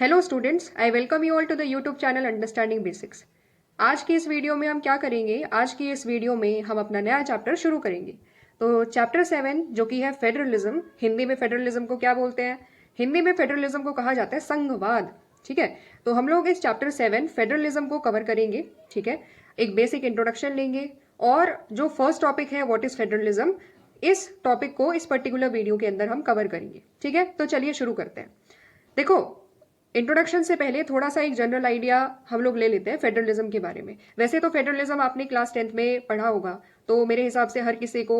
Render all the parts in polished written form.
Hello students, I welcome you all to the YouTube channel understanding basics. आज की इस video में हम क्या करेंगे? आज की इस वीडियो में हम अपना नया चैप्टर शुरू करेंगे। तो चैप्टर 7 जो कि है फेडरलिज्म। हिंदी में फेडरलिज्म को क्या बोलते हैं? हिंदी में फेडरलिज्म को कहा जाता है संघवाद। ठीक है, तो हम लोग इस चैप्टर 7 फेडरलिज्म को कवर करेंगे। ठीक है, एक बेसिक इंट्रोडक्शन लेंगे और जो फर्स्ट टॉपिक है व्हाट इज फेडरलिज्म, इस टॉपिक को इस पर्टिकुलर वीडियो के अंदर हम कवर करेंगे। ठीक है, तो चलिए शुरू करते हैं। देखो, इंट्रोडक्शन से पहले थोड़ा सा एक जनरल आइडिया हम लोग ले लेते हैं फेडरलिज्म के बारे में। वैसे तो फेडरलिज्म आपने क्लास 10th में पढ़ा होगा, तो मेरे हिसाब से हर किसी को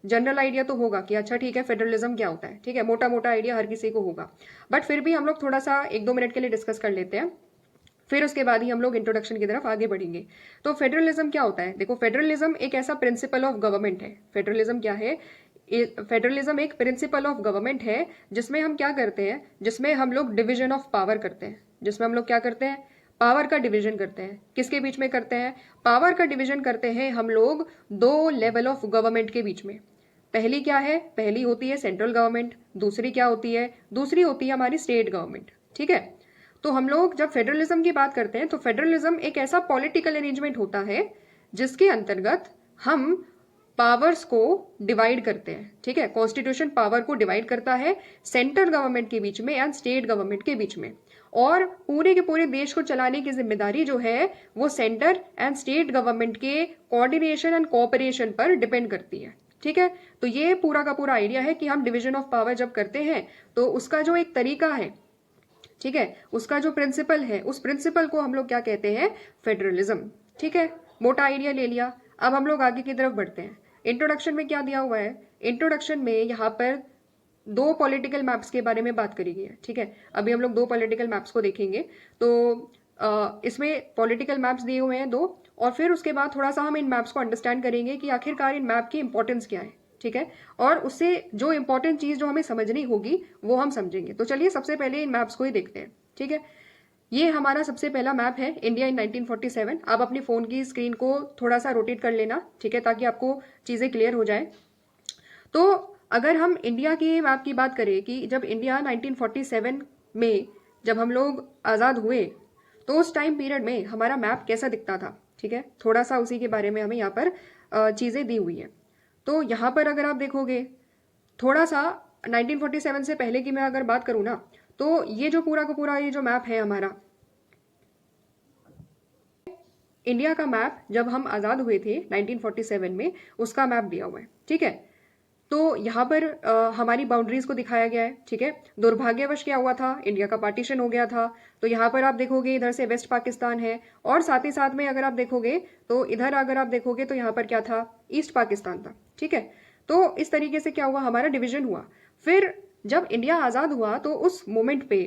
जनरल आइडिया तो होगा कि अच्छा ठीक है फेडरलिज्म क्या होता है। ठीक है, मोटा मोटा आइडिया हर किसी को होगा, बट फिर भी हम लोग थोड़ा सा 1-2 मिनट के लिए डिस्कस कर लेते हैं, फिर उसके बाद ही हम लोग इंट्रोडक्शन की तरफ आगे बढ़ेंगे। तो फेडरलिज्म क्या होता है? देखो, फेडरलिज्म एक ऐसा प्रिंसिपल ऑफ गवर्नमेंट है। फेडरलिज्म क्या है? फेडरलिज्म एक प्रिंसिपल ऑफ गवर्नमेंट है जिसमें हम क्या करते हैं, जिसमें हम लोग डिवीजन ऑफ पावर करते हैं। जिसमें हम लोग क्या करते हैं? पावर का डिवीजन करते हैं। किसके बीच में करते हैं? पावर का डिवीजन करते हैं हम लोग दो लेवल ऑफ गवर्नमेंट के बीच में। पहली क्या है? पहली होती है सेंट्रल गवर्नमेंट। दूसरी क्या होती है? दूसरी होती है हमारी स्टेट गवर्नमेंट। ठीक है, तो हम लोग जब फेडरलिज्म की बात करते हैं तो फेडरलिज्म एक ऐसा पॉलिटिकल अरेंजमेंट होता है जिसके अंतर्गत हम पावर्स को डिवाइड करते हैं। ठीक है, कॉन्स्टिट्यूशन पावर को डिवाइड करता है सेंट्रल गवर्नमेंट के बीच में एंड स्टेट गवर्नमेंट के बीच में, और पूरे के पूरे देश को चलाने की जिम्मेदारी जो है वो सेंटर एंड स्टेट गवर्नमेंट के कोऑर्डिनेशन एंड कोऑपरेशन पर डिपेंड करती है। ठीक है, तो ये पूरा का पूरा आइडिया है कि हम डिवीजन ऑफ पावर जब करते हैं तो उसका जो एक तरीका है, ठीक है, उसका जो प्रिंसिपल है, उस प्रिंसिपल को हम लोग क्या कहते हैं? फेडरलिज्म। ठीक है, मोटा आइडिया ले लिया। अब हम लोग आगे की तरफ बढ़ते हैं। इंट्रोडक्शन में क्या दिया हुआ है? इंट्रोडक्शन में यहाँ पर दो पॉलिटिकल मैप्स के बारे में बात करी गई है। ठीक है, अभी हम लोग दो पॉलिटिकल मैप्स को देखेंगे। तो इसमें पॉलिटिकल मैप्स दिए हुए हैं दो, और फिर उसके बाद थोड़ा सा हम इन मैप्स को अंडरस्टैंड करेंगे कि आखिरकार इन मैप की इंपॉर्टेंस क्या है। ठीक है, और उससे जो इंपॉर्टेंट चीज जो हमें समझनी होगी वो हम समझेंगे। तो चलिए सबसे पहले इन मैप्स को ही देखते हैं। ठीक है, ये हमारा सबसे पहला मैप है इंडिया इन 1947। आप अपनी फोन की स्क्रीन को थोड़ा सा रोटेट कर लेना, ठीक है, ताकि आपको चीजें क्लियर हो जाए। तो अगर हम इंडिया की मैप की बात करें कि जब इंडिया 1947 में जब हम लोग आज़ाद हुए तो उस टाइम पीरियड में हमारा मैप कैसा दिखता था। ठीक है, थोड़ा सा उसी के बारे में हमें यहाँ पर चीज़ें दी हुई है। तो यहाँ पर अगर आप देखोगे थोड़ा सा 1947 से पहले की मैं अगर बात करूँ ना, तो ये जो पूरा का पूरा ये जो मैप है हमारा इंडिया का मैप, जब हम आज़ाद हुए थे 1947 में, उसका मैप दिया हुआ है। ठीक है, तो यहाँ पर हमारी बाउंड्रीज को दिखाया गया है। ठीक है, दुर्भाग्यवश क्या हुआ था, इंडिया का पार्टीशन हो गया था। तो यहाँ पर आप देखोगे इधर से वेस्ट पाकिस्तान है, और साथ ही साथ में अगर आप देखोगे तो इधर अगर आप देखोगे तो यहाँ पर क्या था? ईस्ट पाकिस्तान था। ठीक है, तो इस तरीके से क्या हुआ, हमारा डिवीजन हुआ। फिर जब इंडिया आज़ाद हुआ तो उस मोमेंट पे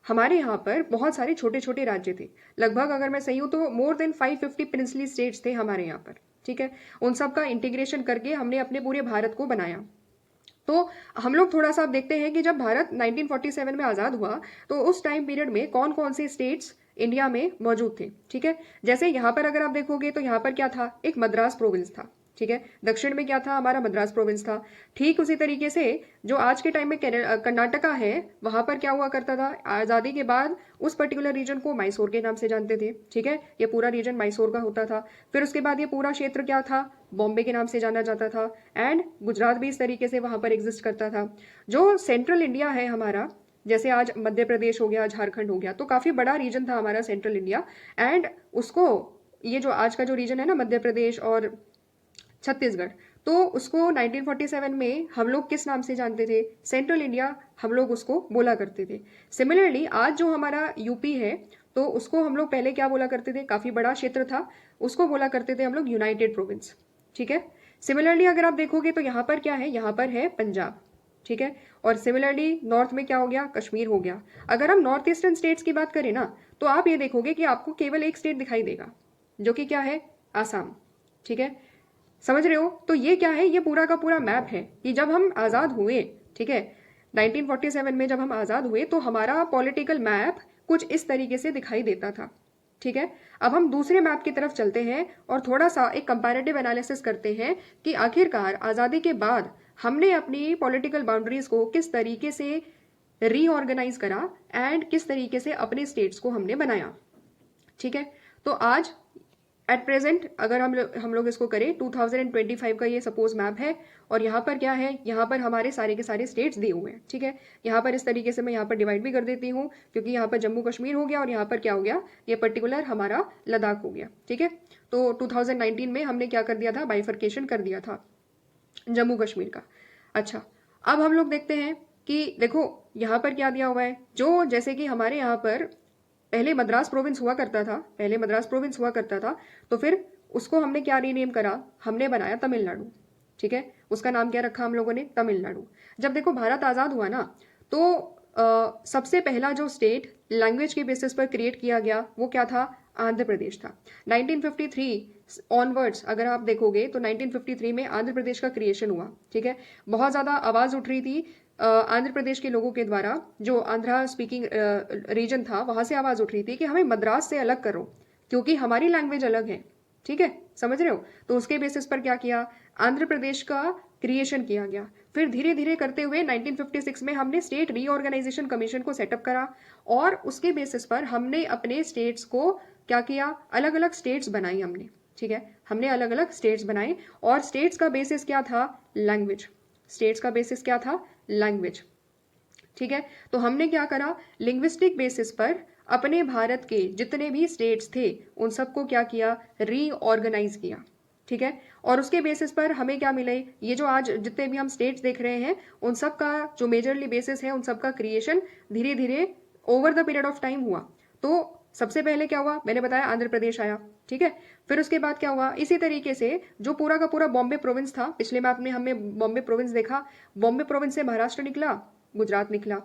हमारे यहाँ पर बहुत सारे छोटे छोटे राज्य थे। लगभग अगर मैं सही हूँ तो मोर देन 550 प्रिंसली स्टेट्स थे हमारे यहाँ पर। ठीक है, उन सब का इंटीग्रेशन करके हमने अपने पूरे भारत को बनाया। तो हम लोग थोड़ा सा अब देखते हैं कि जब भारत 1947 में आज़ाद हुआ तो उस टाइम पीरियड में कौन कौन से स्टेट्स इंडिया में मौजूद थे। ठीक है, जैसे यहाँ पर अगर आप देखोगे तो यहाँ पर क्या था? एक मद्रास प्रोविंस था। ठीक है, दक्षिण में क्या था? हमारा मद्रास प्रोविंस था। ठीक उसी तरीके से जो आज के टाइम में कर्नाटका है, वहां पर क्या हुआ करता था? आज़ादी के बाद उस पर्टिकुलर रीजन को मैसूर के नाम से जानते थे। ठीक है, ये पूरा रीजन मैसूर का होता था। फिर उसके बाद ये पूरा क्षेत्र क्या था? बॉम्बे के नाम से जाना जाता था। एंड गुजरात भी इस तरीके से वहां पर एग्जिस्ट करता था। जो सेंट्रल इंडिया है हमारा, जैसे आज मध्य प्रदेश हो गया, झारखंड हो गया, तो काफी बड़ा रीजन था हमारा सेंट्रल इंडिया। एंड उसको, ये जो आज का जो रीजन है ना, मध्य प्रदेश और छत्तीसगढ़, तो उसको 1947 में हम लोग किस नाम से जानते थे? सेंट्रल इंडिया हम लोग उसको बोला करते थे। सिमिलरली आज जो हमारा यूपी है, तो उसको हम लोग पहले क्या बोला करते थे? काफी बड़ा क्षेत्र था, उसको बोला करते थे हम लोग यूनाइटेड प्रोविंस। ठीक है, सिमिलरली अगर आप देखोगे तो यहाँ पर क्या है? यहाँ पर है पंजाब। ठीक है, और सिमिलरली नॉर्थ में क्या हो गया? कश्मीर हो गया। अगर हम नॉर्थ ईस्टर्न स्टेट्स की बात करें ना, तो आप ये देखोगे कि आपको केवल एक स्टेट दिखाई देगा, जो कि क्या है? आसाम। ठीक है, समझ रहे हो? तो ये क्या है? ये पूरा का पूरा मैप है कि जब हम आज़ाद हुए, ठीक है, 1947 में जब हम आज़ाद हुए तो हमारा पॉलिटिकल मैप कुछ इस तरीके से दिखाई देता था। ठीक है, अब हम दूसरे मैप की तरफ चलते हैं और थोड़ा सा एक कंपैरेटिव एनालिसिस करते हैं कि आखिरकार आज़ादी के बाद हमने अपनी पॉलिटिकल बाउंड्रीज को किस तरीके से रीऑर्गेनाइज करा एंड किस तरीके से अपने स्टेट्स को हमने बनाया। ठीक है, तो आज एट प्रेजेंट अगर हम लोग इसको करें 2025 का ये सपोज मैप है, और यहाँ पर क्या है, यहाँ पर हमारे सारे के सारे स्टेट्स दिए हुए हैं। ठीक है, यहाँ पर इस तरीके से मैं यहाँ पर डिवाइड भी कर देती हूँ, क्योंकि यहाँ पर जम्मू कश्मीर हो गया और यहाँ पर क्या हो गया, ये पर्टिकुलर हमारा लद्दाख हो गया। ठीक है, तो 2019 में हमने क्या कर दिया था, बाइफर्केशन कर दिया था जम्मू कश्मीर का। अच्छा, अब हम लोग देखते हैं कि देखो यहाँ पर क्या दिया हुआ है, जो जैसे कि हमारे यहाँ पर पहले मद्रास प्रोविंस हुआ करता था, तो फिर उसको हमने क्या रीनेम करा, हमने बनाया तमिलनाडु। ठीक है, उसका नाम क्या रखा हम लोगों ने, तमिलनाडु। जब देखो भारत आजाद हुआ ना, तो सबसे पहला जो स्टेट लैंग्वेज के बेसिस पर क्रिएट किया गया वो क्या था, आंध्र प्रदेश था। 1953 ऑनवर्ड्स अगर आप देखोगे तो 1953 में आंध्र प्रदेश का क्रिएशन हुआ। ठीक है, बहुत ज्यादा आवाज उठ रही थी आंध्र प्रदेश के लोगों के द्वारा, जो आंध्रा स्पीकिंग रीजन था वहां से आवाज उठ रही थी कि हमें मद्रास से अलग करो, क्योंकि हमारी लैंग्वेज अलग है। ठीक है, समझ रहे हो, तो उसके बेसिस पर क्या किया, आंध्र प्रदेश का क्रिएशन किया गया। फिर धीरे धीरे करते हुए 1956 में हमने स्टेट रीऑर्गेनाइजेशन कमीशन को सेटअप करा, और उसके बेसिस पर हमने अपने स्टेट्स को क्या किया, अलग अलग स्टेट्स बनाई हमने। ठीक है, हमने अलग अलग स्टेट्स बनाए, और स्टेट्स का बेसिस क्या था, लैंग्वेज। स्टेट्स का बेसिस क्या था, लैंग्वेज। ठीक है, तो हमने क्या करा, लिंग्विस्टिक बेसिस पर अपने भारत के जितने भी स्टेट्स थे उन सबको क्या किया, रीऑर्गेनाइज किया। ठीक है, और उसके बेसिस पर हमें क्या मिले, ये जो आज जितने भी हम स्टेट्स देख रहे हैं उन सब का जो मेजरली बेसिस है, उन सब का क्रिएशन धीरे धीरे over the period of time हुआ। तो सबसे पहले क्या हुआ, मैंने बताया आंध्र प्रदेश आया। ठीक है, फिर उसके बाद क्या हुआ, इसी तरीके से जो पूरा का पूरा बॉम्बे प्रोविंस था, पिछले मैप में हमने बॉम्बे प्रोविंस देखा, बॉम्बे प्रोविंस से महाराष्ट्र निकला, गुजरात निकला।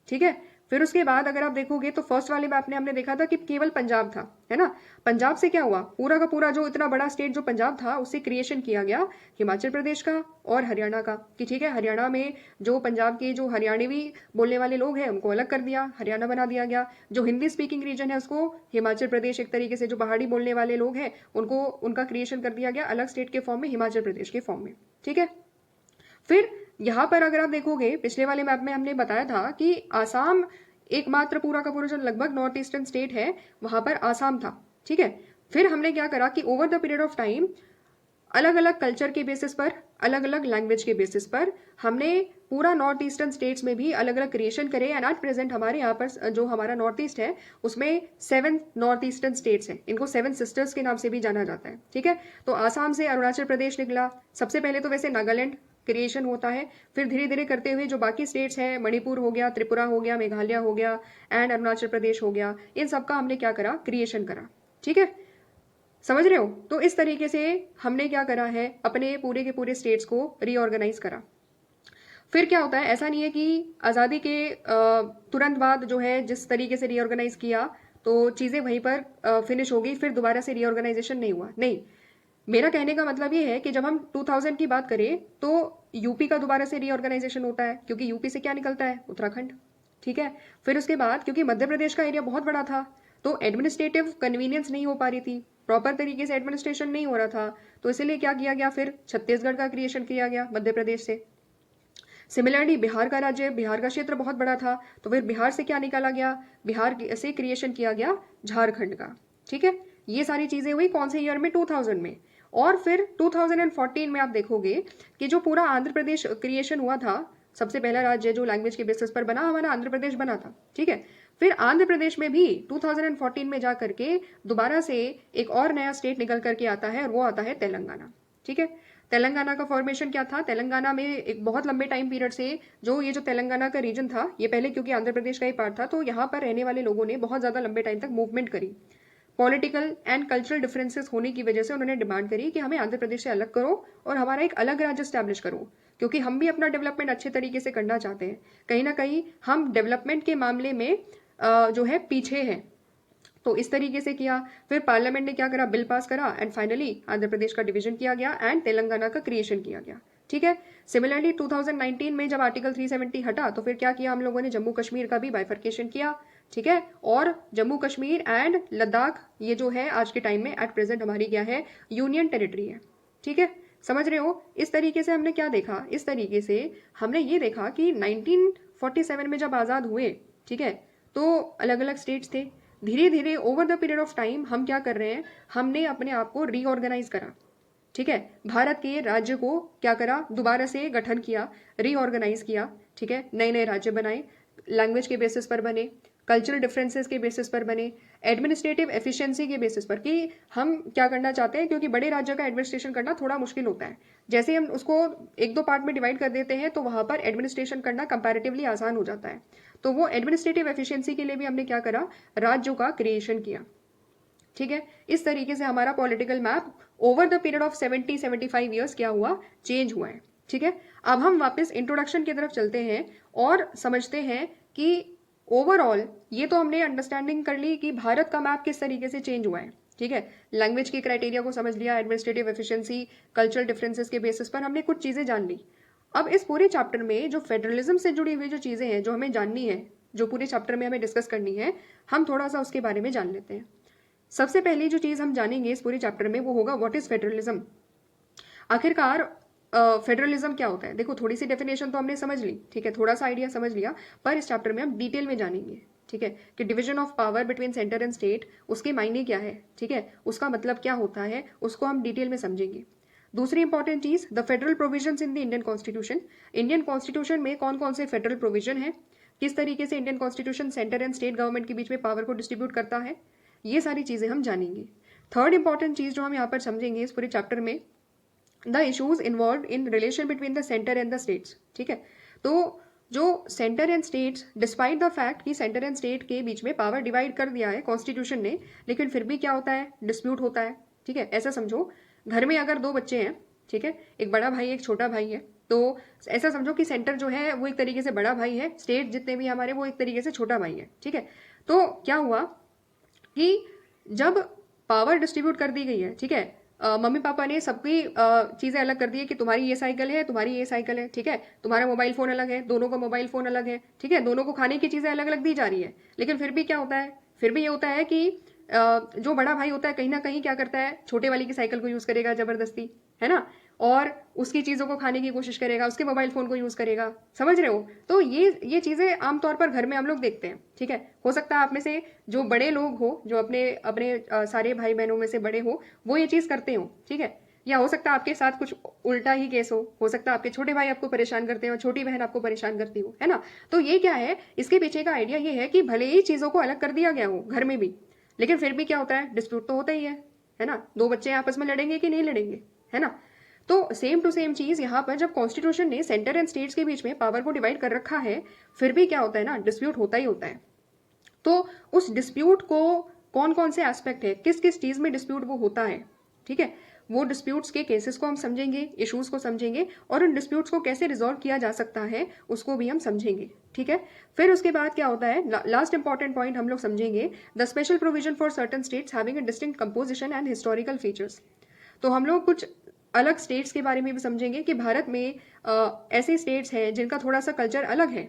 ठीक है, फिर उसके बाद अगर आप देखोगे तो फर्स्ट वाले मैप में हमने देखा था कि केवल पंजाब था, है ना। पंजाब से क्या हुआ, पूरा का पूरा जो इतना बड़ा स्टेट जो पंजाब था उससे क्रिएशन किया गया हिमाचल प्रदेश का और हरियाणा का, कि ठीक है, हरियाणा में जो पंजाब के जो हरियाणवी बोलने वाले लोग हैं उनको अलग कर दिया, हरियाणा बना दिया गया। जो हिंदी स्पीकिंग रीजन है उसको हिमाचल प्रदेश, एक तरीके से जो पहाड़ी बोलने वाले लोग हैं उनको उनका क्रिएशन कर दिया गया अलग स्टेट के फॉर्म में, हिमाचल प्रदेश के फॉर्म में। ठीक है, फिर यहाँ पर अगर आप देखोगे पिछले वाले मैप में हमने बताया था कि आसाम एकमात्र पूरा का पूरा जो लगभग नॉर्थ ईस्टर्न स्टेट है वहां पर आसाम था। ठीक है, फिर हमने क्या करा कि over the period of time अलग अलग कल्चर के बेसिस पर, अलग अलग लैंग्वेज के बेसिस पर हमने पूरा नॉर्थ ईस्टर्न स्टेट्स में भी अलग अलग क्रिएशन करे। एंड एट प्रेजेंट हमारे यहाँ पर जो हमारा नॉर्थ ईस्ट है उसमें 7 नॉर्थ ईस्टर्न स्टेट्स हैं, इनको 7 सिस्टर्स के नाम से भी जाना जाता है। ठीक है, तो आसाम से अरुणाचल प्रदेश निकला, सबसे पहले तो वैसे नागालैंड क्रिएशन होता है, फिर धीरे धीरे करते हुए जो बाकी स्टेट्स हैं, मणिपुर हो गया, त्रिपुरा हो गया, मेघालय हो गया एंड अरुणाचल प्रदेश हो गया, इन सबका हमने क्या करा, क्रिएशन करा। ठीक है, समझ रहे हो, तो इस तरीके से हमने क्या करा है, अपने पूरे के पूरे स्टेट्स को रीऑर्गेनाइज करा। फिर क्या होता है, ऐसा नहीं है कि आज़ादी के तुरंत बाद जो है जिस तरीके से रीऑर्गेनाइज किया तो चीज़ें वहीं पर फिनिश हो गई, फिर दोबारा से रीऑर्गेनाइजेशन नहीं हुआ, नहीं। मेरा कहने का मतलब ये है कि जब हम 2000 की बात करें तो यूपी का दोबारा से रीऑर्गेनाइजेशन होता है, क्योंकि यूपी से क्या निकलता है, उत्तराखंड। ठीक है, फिर उसके बाद क्योंकि मध्य प्रदेश का एरिया बहुत बड़ा था तो एडमिनिस्ट्रेटिव कन्वीनियंस नहीं हो पा रही थी, प्रॉपर तरीके से एडमिनिस्ट्रेशन नहीं हो रहा था, तो इसीलिए क्या किया गया, फिर छत्तीसगढ़ का क्रिएशन किया गया मध्य प्रदेश से। सिमिलरली बिहार का राज्य, बिहार का क्षेत्र बहुत बड़ा था, तो फिर बिहार से क्या निकाला गया, बिहार से क्रिएशन किया गया झारखंड का। ठीक है, ये सारी चीजें हुई कौन से ईयर में, 2000 में। और फिर 2014 में आप देखोगे कि जो पूरा आंध्र प्रदेश क्रिएशन हुआ था, सबसे पहला राज्य जो लैंग्वेज के बेसिस पर बना हमारा आंध्र प्रदेश बना था। ठीक है, फिर आंध्र प्रदेश में भी 2014 में जा करके दोबारा से एक और नया स्टेट निकल करके आता है और वो आता है तेलंगाना। ठीक है, तेलंगाना का फॉर्मेशन क्या था, तेलंगाना में एक बहुत लंबे टाइम पीरियड से जो ये जो तेलंगाना का रीजन था, ये पहले क्योंकि आंध्र प्रदेश का ही पार्ट था, तो यहाँ पर रहने वाले लोगों ने बहुत ज्यादा लंबे टाइम तक मूवमेंट करी। पॉलिटिकल एंड कल्चरल डिफरेंसेस होने की वजह से उन्होंने डिमांड करी कि हमें आंध्र प्रदेश से अलग करो और हमारा एक अलग राज्य स्टैब्लिश करो, क्योंकि हम भी अपना डेवलपमेंट अच्छे तरीके से करना चाहते हैं। कहीं ना कहीं हम डेवलपमेंट के मामले में जो है पीछे हैं, तो इस तरीके से किया। फिर पार्लियामेंट ने क्या करा, बिल पास करा एंड फाइनली आंध्र प्रदेश का डिवीजन किया गया एंड तेलंगाना का क्रिएशन किया गया। ठीक है, सिमिलरली 2019 में जब आर्टिकल 370 हटा तो फिर क्या किया हम लोगों ने, जम्मू कश्मीर का भी बाइफर्केशन किया। ठीक है, और जम्मू कश्मीर एंड लद्दाख ये जो है आज के टाइम में एट प्रेजेंट हमारी क्या है, यूनियन टेरिटरी है। ठीक है, समझ रहे हो, इस तरीके से हमने क्या देखा, इस तरीके से हमने ये देखा कि 1947 में जब आज़ाद हुए, ठीक है, तो अलग अलग स्टेट्स थे। धीरे धीरे over the period of time हम क्या कर रहे हैं, हमने अपने आप को रीऑर्गेनाइज करा, ठीक है, भारत के राज्य को क्या करा, दोबारा से गठन किया, रीऑर्गेनाइज किया, ठीक है, नए नए राज्य बनाए, लैंग्वेज के बेसिस पर बने, कल्चरल डिफरेंसेस के बेसिस पर बने, एडमिनिस्ट्रेटिव एफिशिएंसी के बेसिस पर कि हम क्या करना चाहते हैं, क्योंकि बड़े राज्य का एडमिनिस्ट्रेशन करना थोड़ा मुश्किल होता है। जैसे हम उसको एक दो पार्ट में डिवाइड कर देते हैं तो वहां पर एडमिनिस्ट्रेशन करना कंपैरेटिवली आसान हो जाता है। तो वो एडमिनिस्ट्रेटिव एफिशिएंसी के लिए भी हमने क्या करा, राज्यों का क्रिएशन किया, ठीक है। इस तरीके से हमारा political map over the period of 70-75 years क्या हुआ, चेंज हुआ है, ठीक है। अब हम वापस इंट्रोडक्शन की तरफ चलते हैं और समझते हैं कि ओवरऑल ये तो हमने अंडरस्टैंडिंग कर ली कि भारत का मैप किस तरीके से चेंज हुआ है, ठीक है। लैंग्वेज की क्राइटेरिया को समझ लिया, एडमिनिस्ट्रेटिव एफिशिएंसी, कल्चरल डिफरेंसेस के बेसिस पर हमने कुछ चीजें जान ली। अब इस पूरे चैप्टर में जो फेडरलिज्म से जुड़ी हुई जो चीजें हैं जो हमें जाननी है, जो पूरे चैप्टर में हमें डिस्कस करनी है, हम थोड़ा सा उसके बारे में जान लेते हैं। सबसे पहली जो चीज हम जानेंगे इस पूरे चैप्टर में वो होगा व्हाट इज फेडरलिज्म। आखिरकार फेडरलिज्म क्या होता है। देखो थोड़ी सी डेफिनेशन तो हमने समझ ली, ठीक है, थोड़ा सा आइडिया समझ लिया, पर इस चैप्टर में हम डिटेल में जानेंगे, ठीक है, कि division of power between centre and state, उसके मायने क्या है, ठीक है, उसका मतलब क्या होता है, उसको हम डिटेल में समझेंगे। दूसरी इंपॉर्टेंट चीज, the federal provisions in the Indian constitution. Indian constitution में कौन कौन से फेडरल प्रोविजन है, किस तरीके से Indian constitution centre and state government के बीच में पावर को डिस्ट्रीब्यूट करता है, ये सारी चीजें हम जानेंगे। थर्ड इंपॉर्टेंट चीज जो हम यहाँ पर समझेंगे इस पूरे चैप्टर में, the issues involve in relation between the centre and the states, ठीक है। तो जो centre and states, despite the fact कि सेंटर एंड स्टेट के बीच में पावर डिवाइड कर दिया है कॉन्स्टिट्यूशन ने, लेकिन फिर भी क्या होता है, डिस्प्यूट होता है, ठीक है। ऐसा समझो घर में अगर दो बच्चे हैं, ठीक है, एक बड़ा भाई एक छोटा भाई है, तो ऐसा समझो कि सेंटर जो है वो एक तरीके से बड़ा भाई है, स्टेट जितने भी हमारे वो एक तरीके से छोटा भाई है, ठीक है। तो क्या हुआ कि जब पावर डिस्ट्रीब्यूट कर दी गई है, ठीक है, मम्मी पापा ने सबकी चीजें अलग कर दी है कि तुम्हारी ये साइकिल है, तुम्हारी ये साइकिल है, ठीक है, तुम्हारा मोबाइल फोन अलग है, दोनों का मोबाइल फोन अलग है, ठीक है, दोनों को खाने की चीजें अलग अलग दी जा रही है, लेकिन फिर भी क्या होता है, फिर भी ये होता है कि जो बड़ा भाई होता है कहीं ना कहीं क्या करता है, छोटे वाली की साइकिल को यूज करेगा जबरदस्ती, है ना, और उसकी चीजों को खाने की कोशिश करेगा, उसके मोबाइल फोन को यूज करेगा, समझ रहे हो। तो ये चीजें आमतौर पर घर में हम लोग देखते हैं, ठीक है। हो सकता है आप में से जो बड़े लोग हो, जो अपने अपने सारे भाई बहनों में से बड़े हो, वो ये चीज करते हो, ठीक है, या हो सकता है आपके साथ कुछ उल्टा ही केस हो सकता है आपके छोटे भाई आपको परेशान करते हो, छोटी बहन आपको परेशान करती हो, है ना। तो ये क्या है, इसके पीछे का आइडिया ये है कि भले ही चीजों को अलग कर दिया गया हो घर में भी, लेकिन फिर भी क्या होता है, डिस्प्यूट तो होता ही है ना, दो बच्चे आपस में लड़ेंगे कि नहीं लड़ेंगे, है ना। तो सेम टू सेम चीज यहाँ पर जब कॉन्स्टिट्यूशन ने सेंटर एंड स्टेट्स के बीच में पावर को डिवाइड कर रखा है, फिर भी क्या होता है ना, डिस्प्यूट होता ही होता है। तो उस डिस्प्यूट को कौन कौन से एस्पेक्ट है, किस किस चीज में डिस्प्यूट वो होता है, ठीक है, वो डिस्प्यूट्स के केसेस को हम समझेंगे, इश्यूज को समझेंगे, और उन डिस्प्यूट्स को कैसे रिजॉल्व किया जा सकता है उसको भी हम समझेंगे, ठीक है। फिर उसके बाद क्या होता है, लास्ट इंपॉर्टेंट पॉइंट हम लोग समझेंगे, the special provision for certain states having a distinct composition and historical features. तो हम लोग कुछ अलग स्टेट्स के बारे में भी समझेंगे कि भारत में ऐसे स्टेट्स हैं जिनका थोड़ा सा कल्चर अलग है,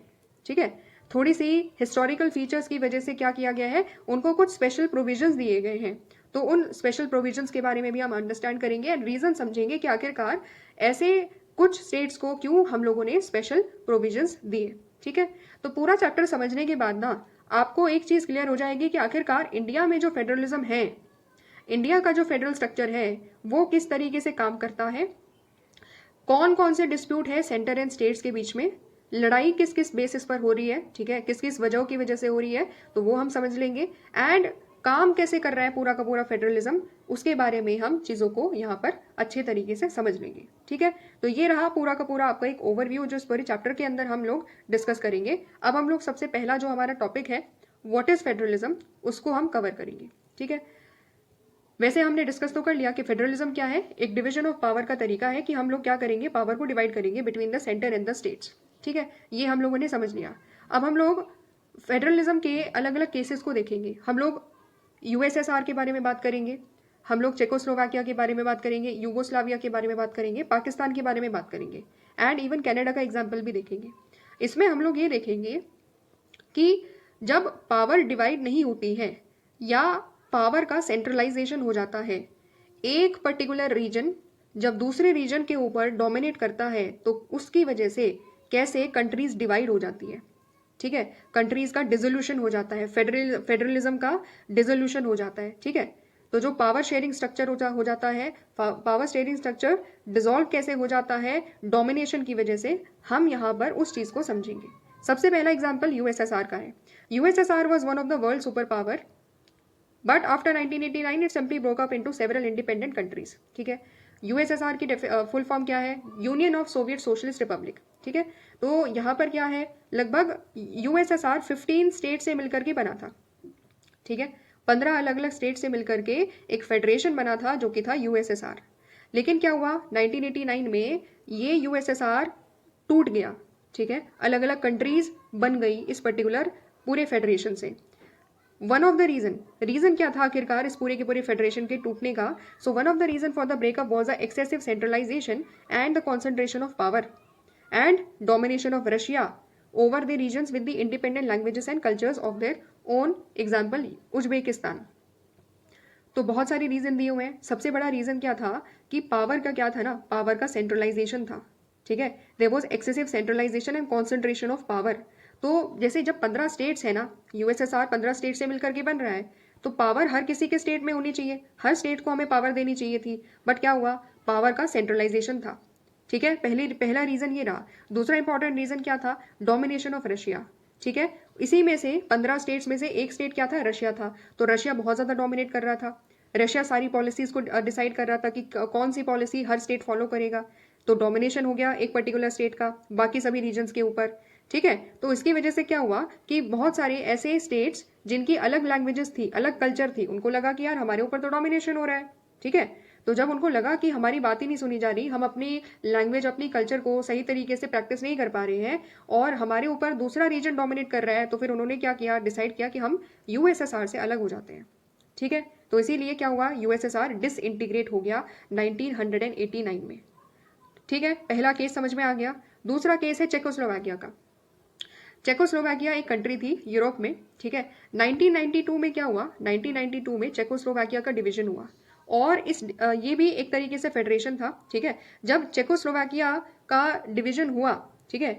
ठीक है, थोड़ी सी हिस्टोरिकल फीचर्स की वजह से क्या किया गया है, उनको कुछ स्पेशल प्रोविजंस दिए गए हैं। तो उन स्पेशल प्रोविजंस के बारे में भी हम अंडरस्टैंड करेंगे एंड रीजन समझेंगे कि आखिरकार ऐसे कुछ स्टेट्स को क्यों हम लोगों ने स्पेशल प्रोविजंस दिए, ठीक है। तो पूरा चैप्टर समझने के बाद ना आपको एक चीज क्लियर हो जाएगी कि आखिरकार इंडिया में जो फेडरलिज्म है, इंडिया का जो फेडरल स्ट्रक्चर है वो किस तरीके से काम करता है, कौन कौन से डिस्प्यूट है सेंटर एंड स्टेट्स के बीच में, लड़ाई किस किस बेसिस पर हो रही है, ठीक है, किस किस वजहों की वजह से हो रही है, तो वो हम समझ लेंगे, एंड काम कैसे कर रहा है पूरा का पूरा फेडरलिज्म, उसके बारे में हम चीजों को यहाँ पर अच्छे तरीके से समझ लेंगे, ठीक है। तो ये रहा पूरा का पूरा आपका एक ओवरव्यू जो इस पूरे चैप्टर के अंदर हम लोग डिस्कस करेंगे। अब हम लोग सबसे पहला जो हमारा टॉपिक है व्हाट इज फेडरलिज्म, उसको हम कवर करेंगे, ठीक है। वैसे हमने डिस्कस तो कर लिया कि फेडरलिज्म क्या है, एक डिवीजन ऑफ पावर का तरीका है कि हम लोग क्या करेंगे, पावर को डिवाइड करेंगे between the centre and the states, ठीक है, ये हम लोगों ने समझ लिया। अब हम लोग फेडरलिज्म के अलग अलग केसेस को देखेंगे, हम लोग यूएसएसआर के बारे में बात करेंगे, हम लोग चेकोस्लोवाकिया के बारे में बात करेंगे, यूगोस्लाविया के बारे में बात करेंगे, पाकिस्तान के बारे में बात करेंगे, एंड इवन कनाडा का एग्जाम्पल भी देखेंगे। इसमें हम लोग ये देखेंगे कि जब पावर डिवाइड नहीं होती है या पावर का सेंट्रलाइजेशन हो जाता है, एक पर्टिकुलर रीजन जब दूसरे रीजन के ऊपर डोमिनेट करता है, तो उसकी वजह से कैसे कंट्रीज डिवाइड हो जाती है, ठीक है, कंट्रीज का डिसोल्यूशन हो जाता है, फेडरलिज्म का डिसोल्यूशन हो जाता है। ठीक है, तो जो पावर शेयरिंग स्ट्रक्चर हो जाता है, पावर शेयरिंग स्ट्रक्चर डिसॉल्व कैसे हो जाता है, डोमिनेशन की वजह से, हम यहाँ पर उस चीज को समझेंगे। सबसे पहला एग्जाम्पल यूएसएसआर का है। USSR was one of the world super power, but after 1989 it simply broke up into several independent countries. ठीक है, यूएसएसआर की फुल फॉर्म क्या है? Union of Soviet socialist Republic. ठीक है, तो यहाँ पर क्या है, लगभग यूएसएसआर 15 स्टेट से मिलकर के बना था। ठीक है, 15 अलग अलग स्टेट से मिलकर के एक फेडरेशन बना था जो कि था यूएसएसआर। लेकिन क्या हुआ, 1989 में ये यूएसएसआर टूट गया। ठीक है, अलग अलग कंट्रीज बन गई इस पर्टिकुलर पूरे फेडरेशन से। वन ऑफ द रीजन क्या था आखिरकार इस पूरे के पूरे फेडरेशन के टूटने का? So one of the reason for the breakup was the excessive centralisation and the concentration of power and domination of Russia over the regions with the independent languages and cultures of their own, example Uzbekistan. तो बहुत सारे reason दिए हुए हैं। सबसे बड़ा reason क्या था कि पावर का क्या था ना, पावर का सेंट्रलाइजेशन था। ठीक है, there was excessive centralisation and concentration of power. तो जैसे जब 15 स्टेट्स है ना, यूएसएसआर 15 स्टेट से मिलकर के बन रहा है, तो पावर हर किसी के स्टेट में होनी चाहिए, हर स्टेट को हमें पावर देनी चाहिए थी। बट क्या हुआ, पावर का सेंट्रलाइजेशन था। ठीक है, पहला रीजन ये रहा। दूसरा इंपॉर्टेंट रीजन क्या था? Domination of Russia. ठीक है, इसी में से 15 स्टेट्स में से एक स्टेट क्या था? रशिया था। तो रशिया बहुत ज्यादा डोमिनेट कर रहा था। रशिया सारी पॉलिसीज को डिसाइड कर रहा था कि कौन सी पॉलिसी हर स्टेट फॉलो करेगा। तो डोमिनेशन हो गया एक पर्टिकुलर स्टेट का बाकी सभी रीजन्स के ऊपर। ठीक है, तो इसकी वजह से क्या हुआ कि बहुत सारे ऐसे स्टेट्स जिनकी अलग लैंग्वेजेस थी, अलग कल्चर थी, उनको लगा कि यार हमारे ऊपर तो डोमिनेशन हो रहा है। ठीक है, तो जब उनको लगा कि हमारी बात ही नहीं सुनी जा रही, हम अपनी लैंग्वेज, अपनी कल्चर को सही तरीके से प्रैक्टिस नहीं कर पा रहे हैं और हमारे ऊपर दूसरा रीजन डोमिनेट कर रहा है, तो फिर उन्होंने क्या किया, डिसाइड किया कि हम यूएसएसआर से अलग हो जाते हैं। ठीक है, तो इसीलिए क्या हुआ, यूएसएसआर डिसइंटीग्रेट हो गया 1989 में। ठीक है, पहला केस समझ में आ गया। दूसरा केस है चेकोस्लोवाकिया का। चेकोस्लोवाकिया एक कंट्री थी यूरोप में। ठीक है, 1992 में क्या हुआ, 1992 में चेकोस्लोवाकिया का डिवीजन हुआ और ये भी एक तरीके से फेडरेशन था। ठीक है, जब चेकोस्लोवाकिया का डिवीजन हुआ, ठीक है,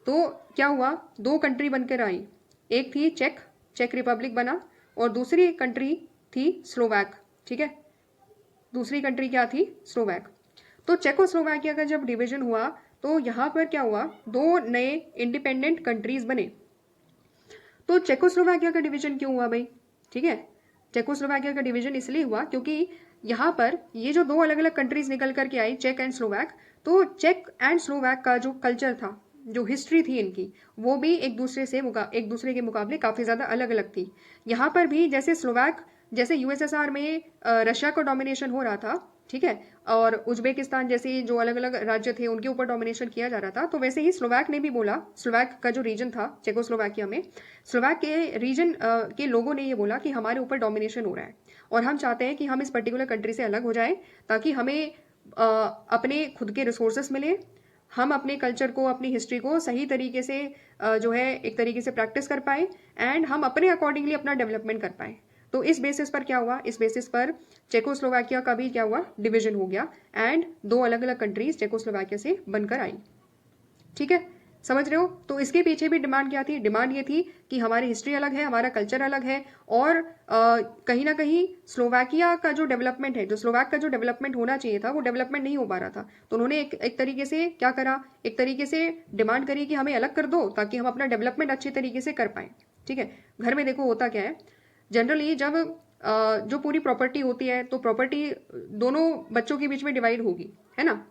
तो क्या हुआ, दो कंट्री बनकर आई। एक थी चेक रिपब्लिक बना और दूसरी कंट्री थी स्लोवैक। ठीक है, दूसरी कंट्री क्या थी? स्लोवैक। तो चेकोस्लोवाकिया का जब डिवीजन हुआ तो यहां पर क्या हुआ, दो नए इंडिपेंडेंट कंट्रीज बने। तो चेकोस्लोवाकिया का डिवीजन क्यों हुआ भाई? ठीक है, चेकोस्लोवाकिया का डिवीजन इसलिए हुआ क्योंकि यहाँ पर ये जो दो अलग अलग कंट्रीज निकल करके आई, चेक एंड स्लोवैक, तो चेक एंड स्लोवैक का जो कल्चर था, जो हिस्ट्री थी इनकी, वो भी एक दूसरे के मुकाबले काफी ज्यादा अलग अलग थी। यहाँ पर भी जैसे यूएसएसआर में रशिया का डोमिनेशन हो रहा था, ठीक है, और उज्बेकिस्तान जैसे जो अलग अलग राज्य थे उनके ऊपर डोमिनेशन किया जा रहा था, तो वैसे ही स्लोवैक ने भी बोला, स्लोवैक का जो रीजन था चेकोस्लोवाकिया में, स्लोवैक के रीजन के लोगों ने ये बोला कि हमारे ऊपर डोमिनेशन हो रहा है और हम चाहते हैं कि हम इस पर्टिकुलर कंट्री से अलग हो जाएं ताकि हमें अपने खुद के रिसोर्सेस मिले, हम अपने कल्चर को, अपनी हिस्ट्री को सही तरीके से जो है एक तरीके से प्रैक्टिस कर पाए एंड हम अपने अकॉर्डिंगली अपना डेवलपमेंट कर पाए। तो इस बेसिस पर क्या हुआ, इस बेसिस पर चेकोस्लोवाकिया का भी क्या हुआ, डिवीजन हो गया एंड दो अलग अलग कंट्रीज चेकोस्लोवाकिया से बनकर आई। ठीक है, समझ रहे हो? तो इसके पीछे भी डिमांड क्या थी? डिमांड ये थी कि हमारी हिस्ट्री अलग है, हमारा कल्चर अलग है और कहीं ना कहीं स्लोवाकिया का जो डेवलपमेंट है, जो स्लोवाक का जो डेवलपमेंट होना चाहिए था, वो डेवलपमेंट नहीं हो पा रहा था। तो उन्होंने एक तरीके से क्या करा, एक तरीके से डिमांड करी कि हमें अलग कर दो ताकि हम अपना डेवलपमेंट अच्छे तरीके से कर पाए। ठीक है, घर में देखो होता क्या है, जनरली जब जो पूरी प्रॉपर्टी होती है तो प्रॉपर्टी दोनों बच्चों के बीच में डिवाइड होगी, है ना।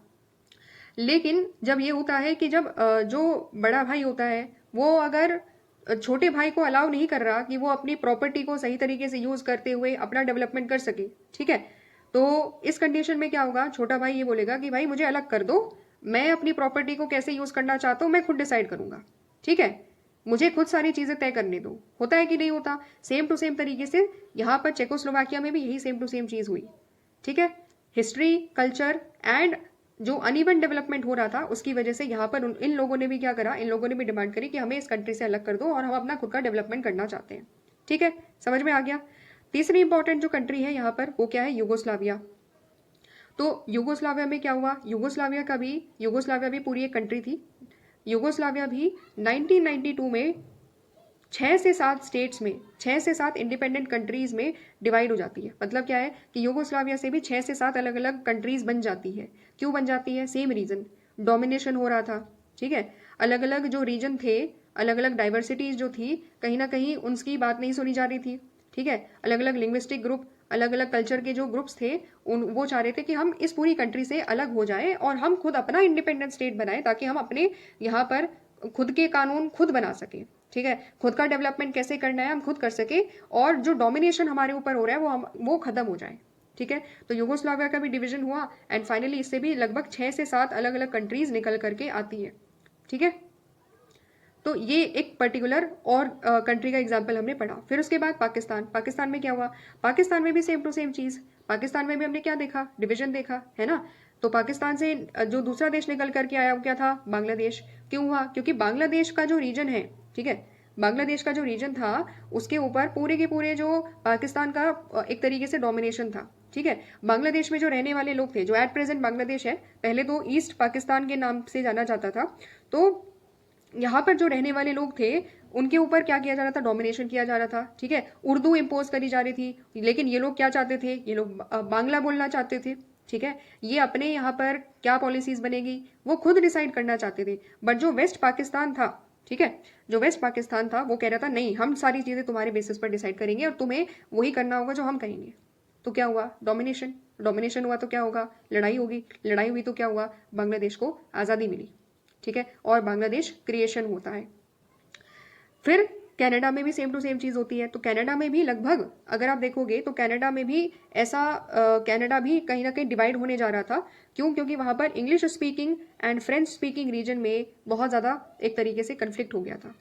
लेकिन जब ये होता है कि जब जो बड़ा भाई होता है वो अगर छोटे भाई को अलाउ नहीं कर रहा कि वो अपनी प्रॉपर्टी को सही तरीके से यूज करते हुए अपना डेवलपमेंट कर सके, ठीक है, तो इस कंडीशन में क्या होगा, छोटा भाई ये बोलेगा कि भाई मुझे अलग कर दो, मैं अपनी प्रॉपर्टी को कैसे यूज करना चाहता हूं मैं खुद डिसाइड करूंगा। ठीक है, मुझे खुद सारी चीजें तय करने दो। होता है कि नहीं होता? सेम टू सेम तरीके से यहाँ पर चेकोस्लोवाकिया में भी यही सेम टू सेम चीज हुई। ठीक है, हिस्ट्री, कल्चर एंड जो अनइवन डेवलपमेंट हो रहा था उसकी वजह से यहाँ पर इन लोगों ने भी क्या करा, इन लोगों ने भी डिमांड करी कि हमें इस कंट्री से अलग कर दो और हम अपना खुद का डेवलपमेंट करना चाहते हैं। ठीक है, समझ में आ गया। तीसरी इंपॉर्टेंट जो कंट्री है यहाँ पर वो क्या है, यूगोस्लाविया। तो यूगोस्लाविया में क्या हुआ, यूगोस्लाविया भी पूरी एक कंट्री थी। यूगोस्लाविया भी 1992 में 6 से 7 स्टेट्स में, 6 से 7 इंडिपेंडेंट कंट्रीज में डिवाइड हो जाती है। मतलब क्या है कि यूगोस्लाविया से भी 6 से 7 अलग अलग कंट्रीज बन जाती है। क्यों बन जाती है? सेम रीजन, डोमिनेशन हो रहा था। ठीक है, अलग अलग जो रीजन थे, अलग अलग डाइवर्सिटीज जो थी, कहीं ना कहीं उनकी बात नहीं सुनी जा रही थी। ठीक है, अलग अलग लिंग्विस्टिक ग्रुप, अलग अलग कल्चर के जो ग्रुप्स थे, उन वो चाह रहे थे कि हम इस पूरी कंट्री से अलग हो जाएं और हम खुद अपना इंडिपेंडेंट स्टेट बनाएं, ताकि हम अपने यहाँ पर खुद के कानून खुद बना सकें। ठीक है, खुद का डेवलपमेंट कैसे करना है हम खुद कर सके, और जो डोमिनेशन हमारे ऊपर हो रहा है वो खत्म हो जाए। ठीक है, तो यूगोस्लाविया का भी डिवीजन हुआ एंड फाइनली इससे भी लगभग 6 से 7 अलग अलग कंट्रीज निकल करके आती है। ठीक है, तो ये एक पर्टिकुलर और कंट्री का एग्जाम्पल हमने पढ़ा। फिर उसके बाद पाकिस्तान, पाकिस्तान में क्या हुआ? पाकिस्तान में भी सेम टू सेम चीज, पाकिस्तान में भी हमने क्या देखा? डिवीजन देखा है ना। तो पाकिस्तान से जो दूसरा देश निकल करके आया वो क्या था? बांग्लादेश। क्यों हुआ? क्योंकि बांग्लादेश का जो रीजन है, ठीक है, बांग्लादेश का जो रीजन था उसके ऊपर पूरे के पूरे जो पाकिस्तान का एक तरीके से डोमिनेशन था। ठीक है, बांग्लादेश में जो रहने वाले लोग थे, जो एट प्रेजेंट बांग्लादेश है, पहले तो ईस्ट पाकिस्तान के नाम से जाना जाता था, तो यहाँ पर जो रहने वाले लोग थे उनके ऊपर क्या किया जा रहा था? डोमिनेशन किया जा रहा था। ठीक है, उर्दू इम्पोज करी जा रही थी, लेकिन ये लोग क्या चाहते थे? ये लोग बांग्ला बोलना चाहते थे। ठीक है, ये अपने यहाँ पर क्या पॉलिसीज बनेगी वो खुद डिसाइड करना चाहते थे। बट जो वेस्ट पाकिस्तान था, ठीक है, जो वेस्ट पाकिस्तान था वो कह रहा था नहीं, हम सारी चीजें तुम्हारे बेसिस पर डिसाइड करेंगे और तुम्हें वही करना होगा जो हम कहेंगे। तो क्या हुआ? डोमिनेशन। डोमिनेशन हुआ तो क्या होगा? लड़ाई होगी। लड़ाई हुई तो क्या हुआ? बांग्लादेश को आज़ादी मिली। ठीक है, और बांग्लादेश क्रिएशन होता है। फिर कनाडा में भी सेम टू सेम चीज होती है। तो कनाडा में भी लगभग अगर आप देखोगे तो कनाडा में भी ऐसा, कनाडा भी कहीं ना कहीं डिवाइड होने जा रहा था। क्यों? क्योंकि वहां पर English speaking and French speaking region में बहुत ज्यादा एक तरीके से कंफ्लिक्ट हो गया था।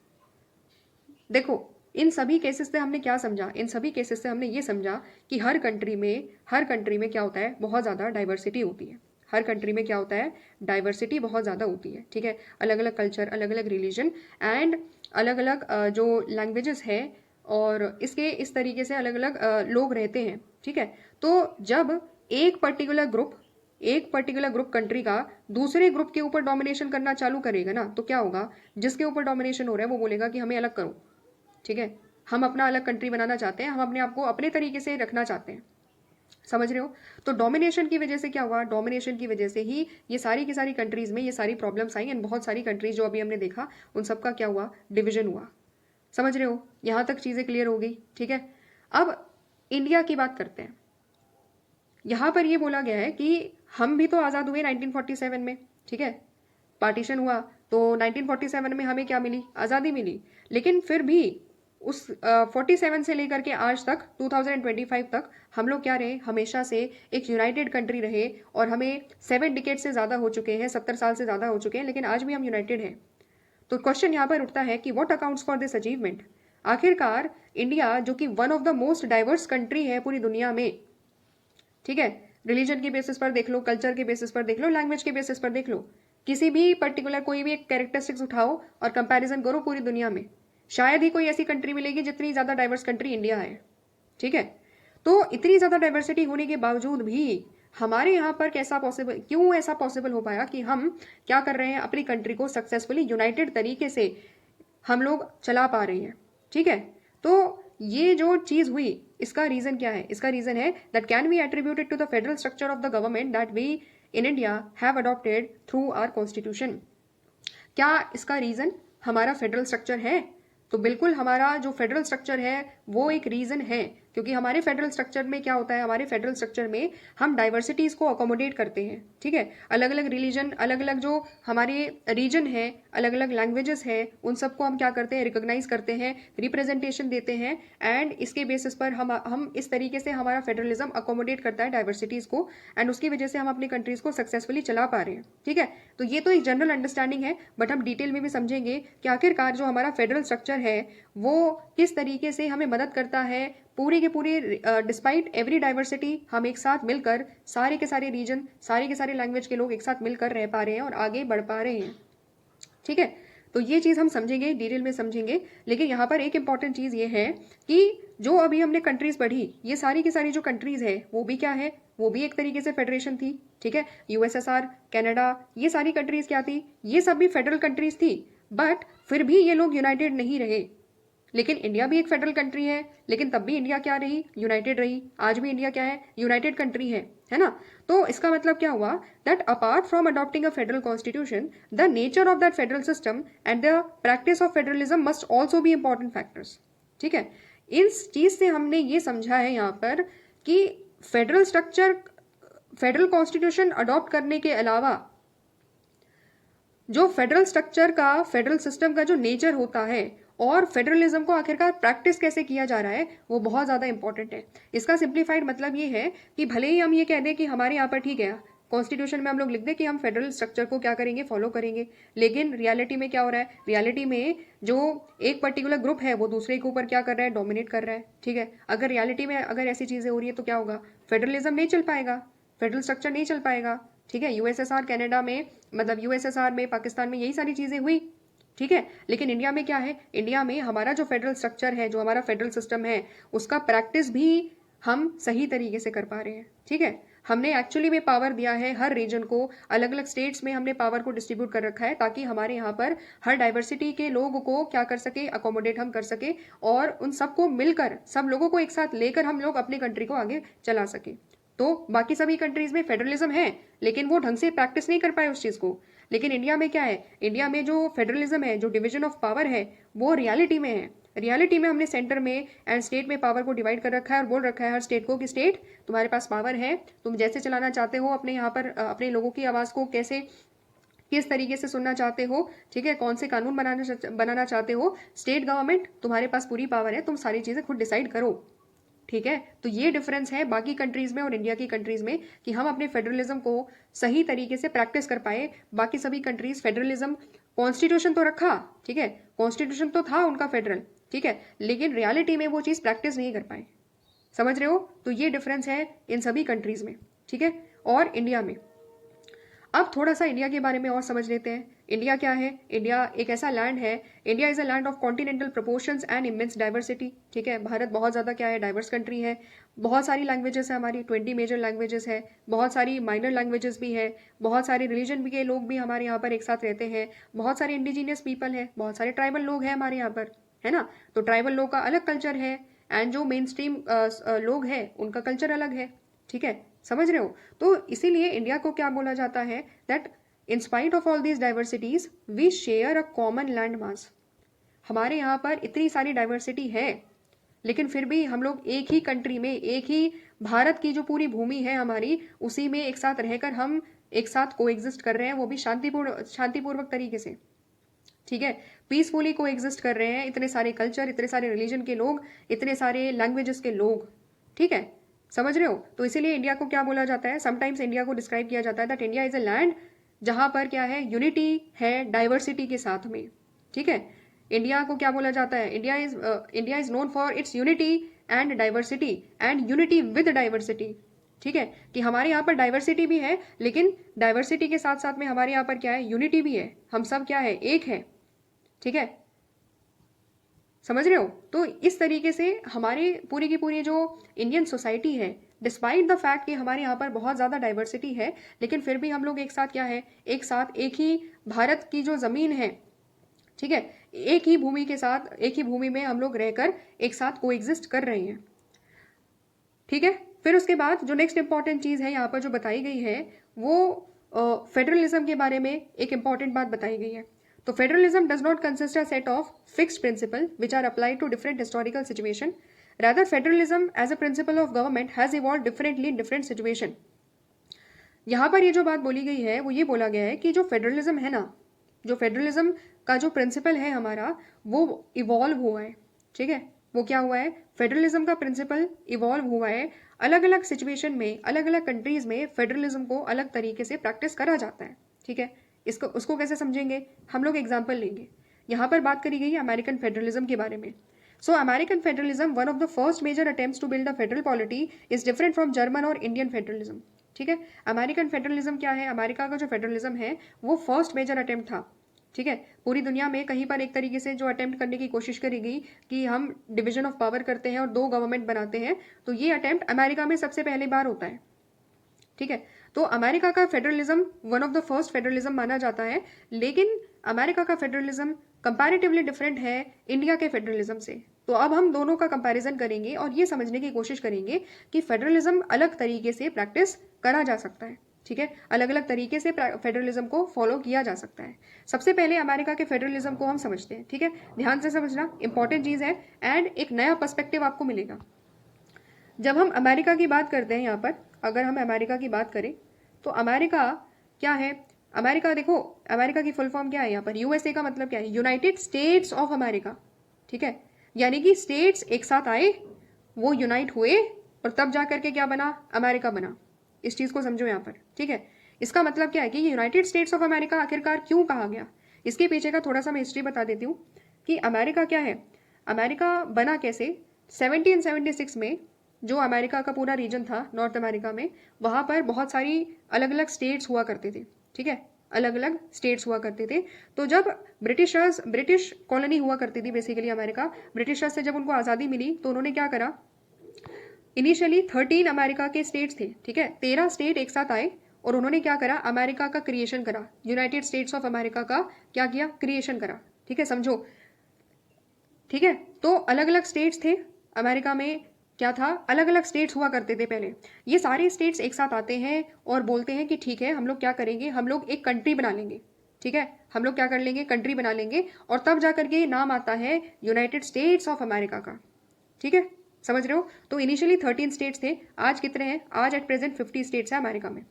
देखो, इन सभी केसेस से हमने क्या समझा? इन सभी केसेस से हमने ये समझा कि हर कंट्री में क्या होता है? बहुत ज्यादा डाइवर्सिटी होती है। हर कंट्री में क्या होता है? डाइवर्सिटी बहुत ज्यादा होती है। ठीक है, अलग अलग कल्चर, अलग अलग रिलीजन एंड अलग अलग जो लैंग्वेजेस है, और इसके इस तरीके से अलग अलग लोग रहते हैं। ठीक है, तो जब एक पर्टिकुलर ग्रुप कंट्री का दूसरे ग्रुप के ऊपर डोमिनेशन करना चालू करेगा ना, तो क्या होगा? जिसके ऊपर डोमिनेशन हो रहा है वो बोलेगा कि हमें अलग करो। ठीक है, हम अपना अलग कंट्री बनाना चाहते हैं, हम अपने आप को अपने तरीके से रखना चाहते हैं। समझ रहे हो? तो डोमिनेशन की वजह से क्या हुआ? डोमिनेशन की वजह से ही ये सारी की सारी कंट्रीज में ये सारी प्रॉब्लम्स आई एंड बहुत सारी कंट्रीज जो अभी हमने देखा उन सबका क्या हुआ? डिवीजन हुआ। समझ रहे हो? यहां तक चीजें क्लियर हो गई। ठीक है, अब इंडिया की बात करते हैं। यहां पर ये बोला गया है कि हम भी तो आजाद हुए 1947 में। ठीक है, पार्टीशन हुआ तो 1947 में हमें क्या मिली? आज़ादी मिली। लेकिन फिर भी उस 47 से लेकर के आज तक 2025 तक हम लोग क्या रहे? हमेशा से एक यूनाइटेड कंट्री रहे, और हमें 7 डिकेड से ज़्यादा हो चुके हैं, 70 साल से ज़्यादा हो चुके हैं, लेकिन आज भी हम यूनाइटेड हैं। तो क्वेश्चन यहाँ पर उठता है कि what accounts for this achievement? आखिरकार इंडिया जो कि one of the most diverse country है पूरी दुनिया में, ठीक है, रिलीजन के बेसिस पर देख लो, कल्चर के बेसिस पर देख लो, लैंग्वेज के बेसिस पर देख लो, किसी भी पर्टिकुलर कोई भी एक कैरेक्टरिस्टिक्स उठाओ और कंपैरिजन करो पूरी दुनिया में, शायद ही कोई ऐसी कंट्री मिलेगी जितनी ज्यादा डाइवर्स कंट्री इंडिया है। ठीक है, तो इतनी ज्यादा डाइवर्सिटी होने के बावजूद भी हमारे यहाँ पर कैसा पॉसिबल, क्यों ऐसा पॉसिबल हो पाया कि हम क्या कर रहे हैं? अपनी कंट्री को सक्सेसफुली यूनाइटेड तरीके से हम लोग चला पा रहे हैं। ठीक है, तो ये जो चीज हुई इसका रीजन क्या है? इसका रीजन है that can be attributed to the federal structure of the government that we in India have adopted through our constitution. क्या इसका रीजन हमारा फेडरल स्ट्रक्चर है? तो बिल्कुल हमारा जो फेडरल स्ट्रक्चर है वो एक रीजन है, क्योंकि हमारे फेडरल स्ट्रक्चर में क्या होता है? हमारे फेडरल स्ट्रक्चर में हम डाइवर्सिटीज को अकोमोडेट करते हैं। ठीक है, अलग अलग रिलीजन, अलग अलग जो हमारे रीजन है, अलग अलग लैंग्वेजेस है, उन सबको हम क्या करते हैं? रिकॉग्नाइज करते हैं, रिप्रेजेंटेशन देते हैं, एंड इसके बेसिस पर हम इस तरीके से हमारा फेडरलिज्म अकोमोडेट करता है डाइवर्सिटीज को, एंड उसकी वजह से हम अपनी कंट्रीज को सक्सेसफुली चला पा रहे हैं। ठीक है, तो ये तो एक जनरल अंडरस्टैंडिंग है, बट हम डिटेल में भी समझेंगे कि आखिरकार जो हमारा फेडरल स्ट्रक्चर है वो किस तरीके से हमें मदद करता है पूरी के पूरी, डिस्पाइट एवरी डाइवर्सिटी हम एक साथ मिलकर, सारे के सारे रीजन, सारे के सारे लैंग्वेज के लोग एक साथ मिलकर रह पा रहे हैं और आगे बढ़ पा रहे हैं। ठीक है, तो ये चीज हम समझेंगे, डिटेल में समझेंगे। लेकिन यहाँ पर एक इंपॉर्टेंट चीज ये है कि जो अभी हमने कंट्रीज पढ़ी, ये सारी की सारी जो कंट्रीज है वो भी क्या है? वो भी एक तरीके से फेडरेशन थी। ठीक है, यूएसएसआर, कनाडा, ये सारी कंट्रीज क्या थी? ये सब भी फेडरल कंट्रीज थी, बट फिर भी ये लोग यूनाइटेड नहीं रहे। लेकिन इंडिया भी एक फेडरल कंट्री है, लेकिन तब भी इंडिया क्या रही, यूनाइटेड रही। आज भी इंडिया क्या है, यूनाइटेड कंट्री है ना। तो इसका मतलब क्या हुआ, that apart from adopting a federal constitution, the nature of that federal system and the practice of federalism must also be important factors. ठीक है, इस चीज से हमने ये समझा है यहाँ पर कि federal structure, federal constitution adopt करने के अलावा जो फेडरल स्ट्रक्चर का, फेडरल सिस्टम का जो नेचर होता है और फेडरलिज्म को आखिरकार प्रैक्टिस कैसे किया जा रहा है, वो बहुत ज़्यादा इंपॉर्टेंट है। इसका सिंप्लीफाइड मतलब ये है कि भले ही हम ये कह दें कि हमारे यहाँ पर ठीक है, कॉन्स्टिट्यूशन में हम लोग लिख दें कि हम फेडरल स्ट्रक्चर को क्या करेंगे, फॉलो करेंगे, लेकिन रियलिटी में क्या हो रहा है, रियलिटी में जो एक पर्टिकुलर ग्रुप है वो दूसरे के ऊपर क्या कर रहा है, डोमिनेट कर रहा है। ठीक है, अगर रियलिटी में अगर ऐसी चीज़ें हो रही है तो क्या होगा, फेडरलिज्म नहीं चल पाएगा, फेडरल स्ट्रक्चर नहीं चल पाएगा। ठीक है, यूएसएसआर कनाडा में, मतलब यूएसएसआर में, पाकिस्तान में यही सारी चीज़ें हुई। ठीक है, लेकिन इंडिया में क्या है, इंडिया में हमारा जो फेडरल स्ट्रक्चर है, जो हमारा फेडरल सिस्टम है, उसका प्रैक्टिस भी हम सही तरीके से कर पा रहे हैं। ठीक है, हमने एक्चुअली में पावर दिया है हर रीजन को, अलग अलग स्टेट्स में हमने पावर को डिस्ट्रीब्यूट कर रखा है ताकि हमारे यहाँ पर हर डाइवर्सिटी के लोगों को क्या कर सके, अकोमोडेट हम कर सके और उन सबको मिलकर, सब लोगों को एक साथ लेकर हम लोग अपनी कंट्री को आगे चला सके। तो बाकी सभी कंट्रीज में फेडरलिज्म है, लेकिन वो ढंग से प्रैक्टिस नहीं कर पाए उस चीज़ को। लेकिन इंडिया में क्या है, इंडिया में जो फेडरलिज्म है, जो डिवीजन ऑफ पावर है, वो रियलिटी में है। रियलिटी में हमने सेंटर में एंड स्टेट में पावर को डिवाइड कर रखा है और बोल रखा है हर स्टेट को कि स्टेट तुम्हारे पास पावर है, तुम जैसे चलाना चाहते हो अपने यहाँ पर अपने लोगों की आवाज़ को कैसे, किस तरीके से सुनना चाहते हो, ठीक है, कौन से कानून बनाना चाहते हो, स्टेट गवर्नमेंट तुम्हारे पास पूरी पावर है, तुम सारी चीज़ें खुद डिसाइड करो। ठीक है, तो ये डिफरेंस है बाकी कंट्रीज में और इंडिया की कंट्रीज में कि हम अपने फेडरलिज्म को सही तरीके से प्रैक्टिस कर पाए। बाकी सभी कंट्रीज फेडरलिज्म, कॉन्स्टिट्यूशन तो रखा, ठीक है, कॉन्स्टिट्यूशन तो था उनका फेडरल, ठीक है, लेकिन रियलिटी में वो चीज़ प्रैक्टिस नहीं कर पाए। समझ रहे हो, तो ये डिफरेंस है इन सभी कंट्रीज में। ठीक है, और इंडिया में। अब थोड़ा सा इंडिया के बारे में और समझ लेते हैं। इंडिया क्या है, इंडिया एक ऐसा लैंड है, India is a land of continental proportions and immense diversity. ठीक है, भारत बहुत ज़्यादा क्या है, डाइवर्स कंट्री है। बहुत सारी लैंग्वेजेस है हमारी, 20 मेजर लैंग्वेजेस है, बहुत सारी माइनर लैंग्वेजेस भी है, बहुत सारे रिलीजन भी के लोग भी हमारे यहाँ पर एक साथ रहते हैं, बहुत सारे इंडिजीनियस पीपल है, बहुत सारे ट्राइबल लोग हैं हमारे यहाँ पर, है ना। तो ट्राइबल लोग का अलग कल्चर है एंड जो मेन स्ट्रीम लोग हैं उनका कल्चर अलग है। ठीक है, समझ रहे हो। तो इसीलिए इंडिया को क्या बोला जाता है, that in spite of all these diversities we share a common land mass. हमारे यहाँ पर इतनी सारी डाइवर्सिटी है, लेकिन फिर भी हम लोग एक ही कंट्री में, एक ही भारत की जो पूरी भूमि है हमारी, उसी में एक साथ रहकर हम एक साथ कोएग्जिस्ट कर रहे हैं, वो भी शांतिपूर्वक तरीके से। ठीक है, पीसफुली कोएग्जिस्ट कर रहे हैं, इतने सारे कल्चर, इतने सारे रिलीजन के लोग, इतने सारे लैंग्वेजेस के लोग। ठीक है, समझ रहे हो। तो इसीलिए इंडिया को क्या बोला जाता है, समटाइम्स इंडिया को डिस्क्राइब किया जाता है that India is a land जहां पर क्या है, यूनिटी है डाइवर्सिटी के साथ में। ठीक है, इंडिया को क्या बोला जाता है, India is known for its unity and diversity and unity with diversity. ठीक है, कि हमारे यहाँ पर डाइवर्सिटी भी है, लेकिन डाइवर्सिटी के साथ साथ में हमारे यहाँ पर क्या है, यूनिटी भी है, हम सब क्या है, एक है। ठीक है, समझ रहे हो। तो इस तरीके से हमारे पूरी की पूरी जो इंडियन सोसाइटी है, डिस्पाइट द फैक्ट कि हमारे यहाँ पर बहुत ज़्यादा डाइवर्सिटी है, लेकिन फिर भी हम लोग एक साथ क्या है, एक साथ एक ही भारत की जो ज़मीन है, ठीक है, एक ही भूमि के साथ, एक ही भूमि में हम लोग रहकर एक साथ कोएग्जिस्ट कर रहे हैं। ठीक है, फिर उसके बाद जो नेक्स्ट इंपॉर्टेंट चीज़ है यहाँ पर जो बताई गई है, वो फेडरलिज्म के बारे में एक इंपॉर्टेंट बात बताई गई है। तो federalism does not consist a set of fixed principle which are applied to different historical situation, rather federalism as a principle of government has evolve differently in different situation. यहाँ पर ये जो बात बोली गई है वो ये बोला गया है कि जो फेडरलिज्म है ना, जो फेडरलिज्म का जो प्रिंसिपल है हमारा, वो इवॉल्व हुआ है। ठीक है, वो क्या हुआ है, फेडरलिज्म का प्रिंसिपल इवॉल्व हुआ है। अलग अलग सिचुएशन में, अलग अलग कंट्रीज में फेडरलिज्म को अलग तरीके से प्रैक्टिस करा जाता है। ठीक है, इसको उसको कैसे समझेंगे, हम लोग एग्जाम्पल लेंगे। यहाँ पर बात करी गई है अमेरिकन फेडरलिज्म के बारे में। So American federalism, one of the first major attempts to build a federal polity, is different from German और इंडियन फेडरलिज्म। ठीक है, अमेरिकन फेडरलिज्म क्या है, अमेरिका का जो फेडरलिज्म है वो फर्स्ट मेजर अटेम्प्ट था। ठीक है, पूरी दुनिया में कहीं पर एक तरीके से जो अटेम्प्ट करने की कोशिश करी गई कि हम डिवीजन ऑफ पावर करते हैं और दो गवर्नमेंट बनाते हैं, तो ये अटेम्प्ट अमेरिका में सबसे पहली बार होता है। ठीक है, तो अमेरिका का federalism one of the first federalism माना जाता है, लेकिन अमेरिका का फेडरलिज्म कंपैरेटिवली डिफरेंट है इंडिया के फेडरलिज्म से। तो अब हम दोनों का कंपैरिजन करेंगे और ये समझने की कोशिश करेंगे कि फेडरलिज्म अलग तरीके से प्रैक्टिस करा जा सकता है। ठीक है, अलग अलग तरीके से फेडरलिज्म को फॉलो किया जा सकता है। सबसे पहले अमेरिका के फेडरलिज्म को हम समझते हैं। ठीक है, ध्यान से समझना, इंपॉर्टेंट चीज है एंड एक नया पर्सपेक्टिव आपको मिलेगा। जब हम अमेरिका की बात करते हैं, यहाँ पर अगर हम अमेरिका की बात करें तो अमेरिका क्या है? अमेरिका देखो, अमेरिका की फुल फॉर्म क्या है? यहाँ पर यूएसए का मतलब क्या है? United states of America. ठीक है, यानी कि स्टेट्स एक साथ आए, वो यूनाइट हुए और तब जाकर के क्या बना? अमेरिका बना। इस चीज को समझो यहाँ पर। ठीक है, इसका मतलब क्या है कि यूनाइटेड स्टेट्स ऑफ अमेरिका आखिरकार क्यों कहा गया? इसके पीछे का थोड़ा सा मैं हिस्ट्री बता देती हूँ कि अमेरिका क्या है, अमेरिका बना कैसे। 1776 में जो अमेरिका का पूरा रीजन था नॉर्थ अमेरिका में, वहां पर बहुत सारी अलग अलग स्टेट्स हुआ करते थे। ठीक है, अलग अलग स्टेट्स हुआ करते थे। तो जब ब्रिटिश कॉलोनी हुआ करती थी बेसिकली अमेरिका, ब्रिटिशर्स से जब उनको आज़ादी मिली तो उन्होंने क्या करा? इनिशियली 13 अमेरिका के स्टेट्स थे। ठीक है, 13 स्टेट एक साथ आए और उन्होंने क्या करा? अमेरिका का क्रिएशन करा, यूनाइटेड स्टेट्स ऑफ अमेरिका का क्या किया? क्रिएशन करा। ठीक है, समझो। ठीक है, तो अलग अलग स्टेट्स थे अमेरिका में। क्या था? अलग अलग स्टेट्स हुआ करते थे पहले। ये सारे स्टेट्स एक साथ आते हैं और बोलते हैं कि ठीक है, हम लोग क्या करेंगे? हम लोग एक कंट्री बना लेंगे। ठीक है, हम लोग क्या कर लेंगे? कंट्री बना लेंगे और तब जाकर के नाम आता है यूनाइटेड स्टेट्स ऑफ अमेरिका का। ठीक है, समझ रहे हो? तो इनिशियली 13 स्टेट्स थे, आज कितने हैं? आज एट प्रेजेंट 50 स्टेट्स है अमेरिका में।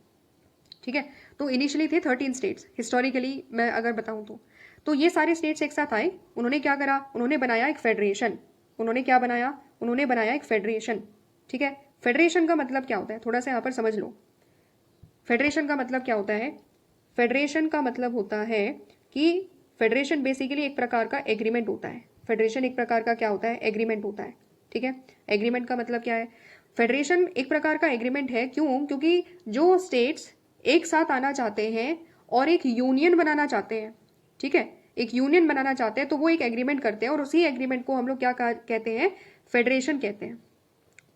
ठीक है, तो इनिशियली थे 13 स्टेट्स, हिस्टोरिकली मैं अगर बताऊं तो ये सारे स्टेट्स एक साथ आए। उन्होंने क्या करा? उन्होंने बनाया एक फेडरेशन। उन्होंने क्या बनाया? उन्होंने बनाया एक फेडरेशन। ठीक है, फेडरेशन का मतलब क्या होता है? थोड़ा सा यहाँ पर समझ लो। फेडरेशन का मतलब क्या होता है? फेडरेशन का मतलब होता है कि फेडरेशन बेसिकली एक प्रकार का एग्रीमेंट होता है। फेडरेशन एक प्रकार का क्या होता है? एग्रीमेंट होता है। ठीक है, एग्रीमेंट का मतलब क्या है? फेडरेशन एक प्रकार का एग्रीमेंट है। क्यों? क्योंकि जो स्टेट्स एक साथ आना चाहते हैं और एक यूनियन बनाना चाहते हैं, ठीक है, एक यूनियन बनाना चाहते हैं, तो वो एक एग्रीमेंट करते हैं और उसी एग्रीमेंट को हम लोग क्या कहते हैं? फेडरेशन कहते हैं।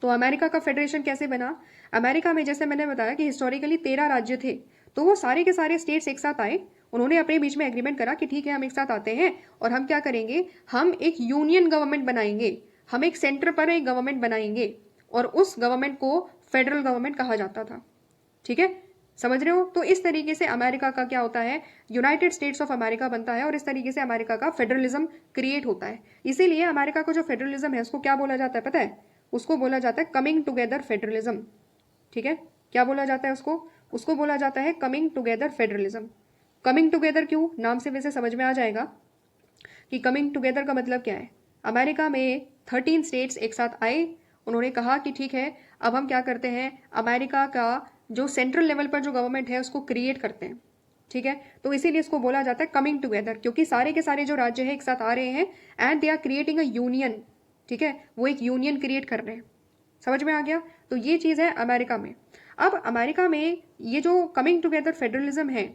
तो अमेरिका का फेडरेशन कैसे बना? अमेरिका में जैसे मैंने बताया कि हिस्टोरिकली 13 राज्य थे, तो वो सारे के सारे स्टेट्स एक साथ आए। उन्होंने अपने बीच में एग्रीमेंट करा कि ठीक है, हम एक साथ आते हैं और हम क्या करेंगे? हम एक यूनियन गवर्नमेंट बनाएंगे, हम एक सेंटर पर एक गवर्नमेंट बनाएंगे और उस गवर्नमेंट को फेडरल गवर्नमेंट कहा जाता था। ठीक है, समझ रहे हो? तो इस तरीके से अमेरिका का क्या होता है? यूनाइटेड स्टेट्स ऑफ अमेरिका बनता है और इस तरीके से अमेरिका का फेडरलिज्म क्रिएट होता है। इसीलिए अमेरिका का जो फेडरलिज्म है उसको क्या बोला जाता है पता है? उसको बोला जाता है कमिंग टुगेदर फेडरलिज्म। ठीक है, क्या बोला जाता है उसको? उसको बोला जाता है coming together federalism. Coming together क्यों? नाम से वैसे समझ में आ जाएगा कि कमिंग टुगेदर का मतलब क्या है। अमेरिका में 13 स्टेट्स एक साथ आए, उन्होंने कहा कि ठीक है, अब हम क्या करते हैं? अमेरिका का जो सेंट्रल लेवल पर जो गवर्नमेंट है उसको क्रिएट करते हैं। ठीक है, तो इसीलिए इसको बोला जाता है कमिंग टुगेदर, क्योंकि सारे के सारे जो राज्य है एक साथ आ रहे हैं and they are creating a union. ठीक है, वो एक यूनियन क्रिएट कर रहे हैं। समझ में आ गया? तो ये चीज है अमेरिका में। अब अमेरिका में ये जो कमिंग टुगेदर फेडरलिज्म है,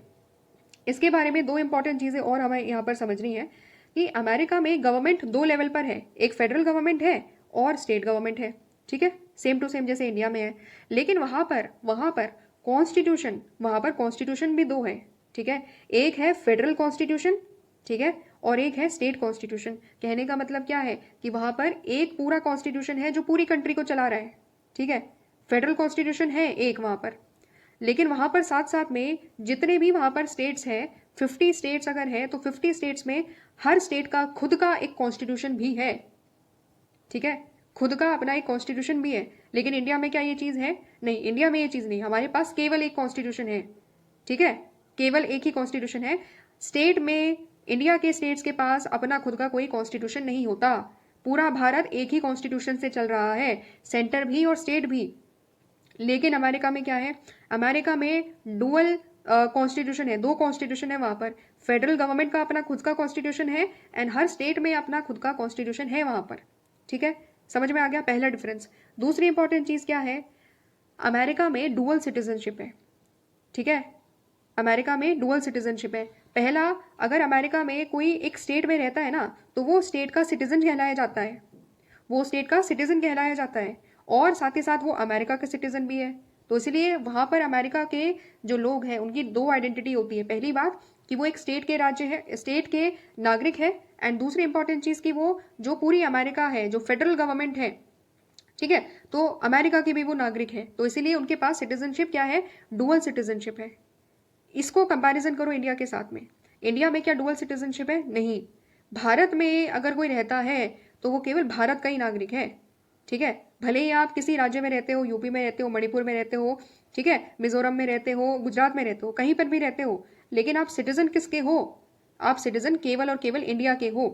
इसके बारे में दो इंपॉर्टेंट चीजें और हमें यहाँ पर समझनी है कि अमेरिका में गवर्नमेंट दो लेवल पर है, एक फेडरल गवर्नमेंट है और स्टेट गवर्नमेंट है। ठीक है, सेम टू सेम जैसे इंडिया में है, लेकिन वहां पर कॉन्स्टिट्यूशन भी दो है। ठीक है, एक है फेडरल कॉन्स्टिट्यूशन, ठीक है, और एक है स्टेट कॉन्स्टिट्यूशन। कहने का मतलब क्या है कि वहां पर एक पूरा कॉन्स्टिट्यूशन है जो पूरी कंट्री को चला रहा है। ठीक है, फेडरल कॉन्स्टिट्यूशन है एक वहां पर, लेकिन वहां पर साथ साथ में जितने भी वहां पर स्टेट्स हैं, 50 स्टेट्स अगर है तो 50 स्टेट्स में हर स्टेट का खुद का एक कॉन्स्टिट्यूशन भी है। ठीक है, खुद का अपना एक कॉन्स्टिट्यूशन भी है। लेकिन इंडिया में क्या ये चीज है? नहीं, इंडिया में ये चीज नहीं। हमारे पास केवल एक कॉन्स्टिट्यूशन है। ठीक है, केवल एक ही कॉन्स्टिट्यूशन है। स्टेट में, इंडिया के स्टेट्स के पास अपना खुद का कोई कॉन्स्टिट्यूशन नहीं होता। पूरा भारत एक ही कॉन्स्टिट्यूशन से चल रहा है, सेंटर भी और स्टेट भी। लेकिन अमेरिका में क्या है? अमेरिका में डुअल कॉन्स्टिट्यूशन है, दो कॉन्स्टिट्यूशन है वहां पर। फेडरल गवर्नमेंट का अपना खुद का कॉन्स्टिट्यूशन है एंड हर स्टेट में अपना खुद का कॉन्स्टिट्यूशन है वहां पर। ठीक है, समझ में आ गया पहला डिफरेंस। दूसरी इंपॉर्टेंट चीज क्या है? अमेरिका में डुअल सिटीजनशिप है। ठीक है, अमेरिका में डुअल सिटीजनशिप है। पहला, अगर अमेरिका में कोई एक स्टेट में रहता है ना, तो वो स्टेट का सिटीजन कहलाया जाता है, वो स्टेट का सिटीजन कहलाया जाता है और साथ ही साथ वो अमेरिका का सिटीजन भी है। तो इसलिए वहां पर अमेरिका के जो लोग हैं उनकी दो आइडेंटिटी होती है। पहली बात कि वो एक स्टेट के राज्य है, स्टेट के नागरिक है एंड दूसरी इंपॉर्टेंट चीज़ की वो जो पूरी अमेरिका है, जो फेडरल गवर्नमेंट है, ठीक है, तो अमेरिका के भी वो नागरिक है, तो इसीलिए उनके पास सिटीजनशिप क्या है, डुअल सिटीजनशिप है। इसको कंपैरिजन करो इंडिया के साथ में। इंडिया में क्या डुअल सिटीजनशिप है? नहीं। भारत में अगर कोई रहता है तो वो केवल भारत का ही नागरिक है, ठीक है। भले ही आप किसी राज्य में रहते हो, यूपी में रहते हो, मणिपुर में रहते हो, ठीक है, मिजोरम में रहते हो, गुजरात में रहते हो, कहीं पर भी रहते हो, लेकिन आप सिटीजन किसके हो? आप सिटीजन केवल और केवल इंडिया के हो,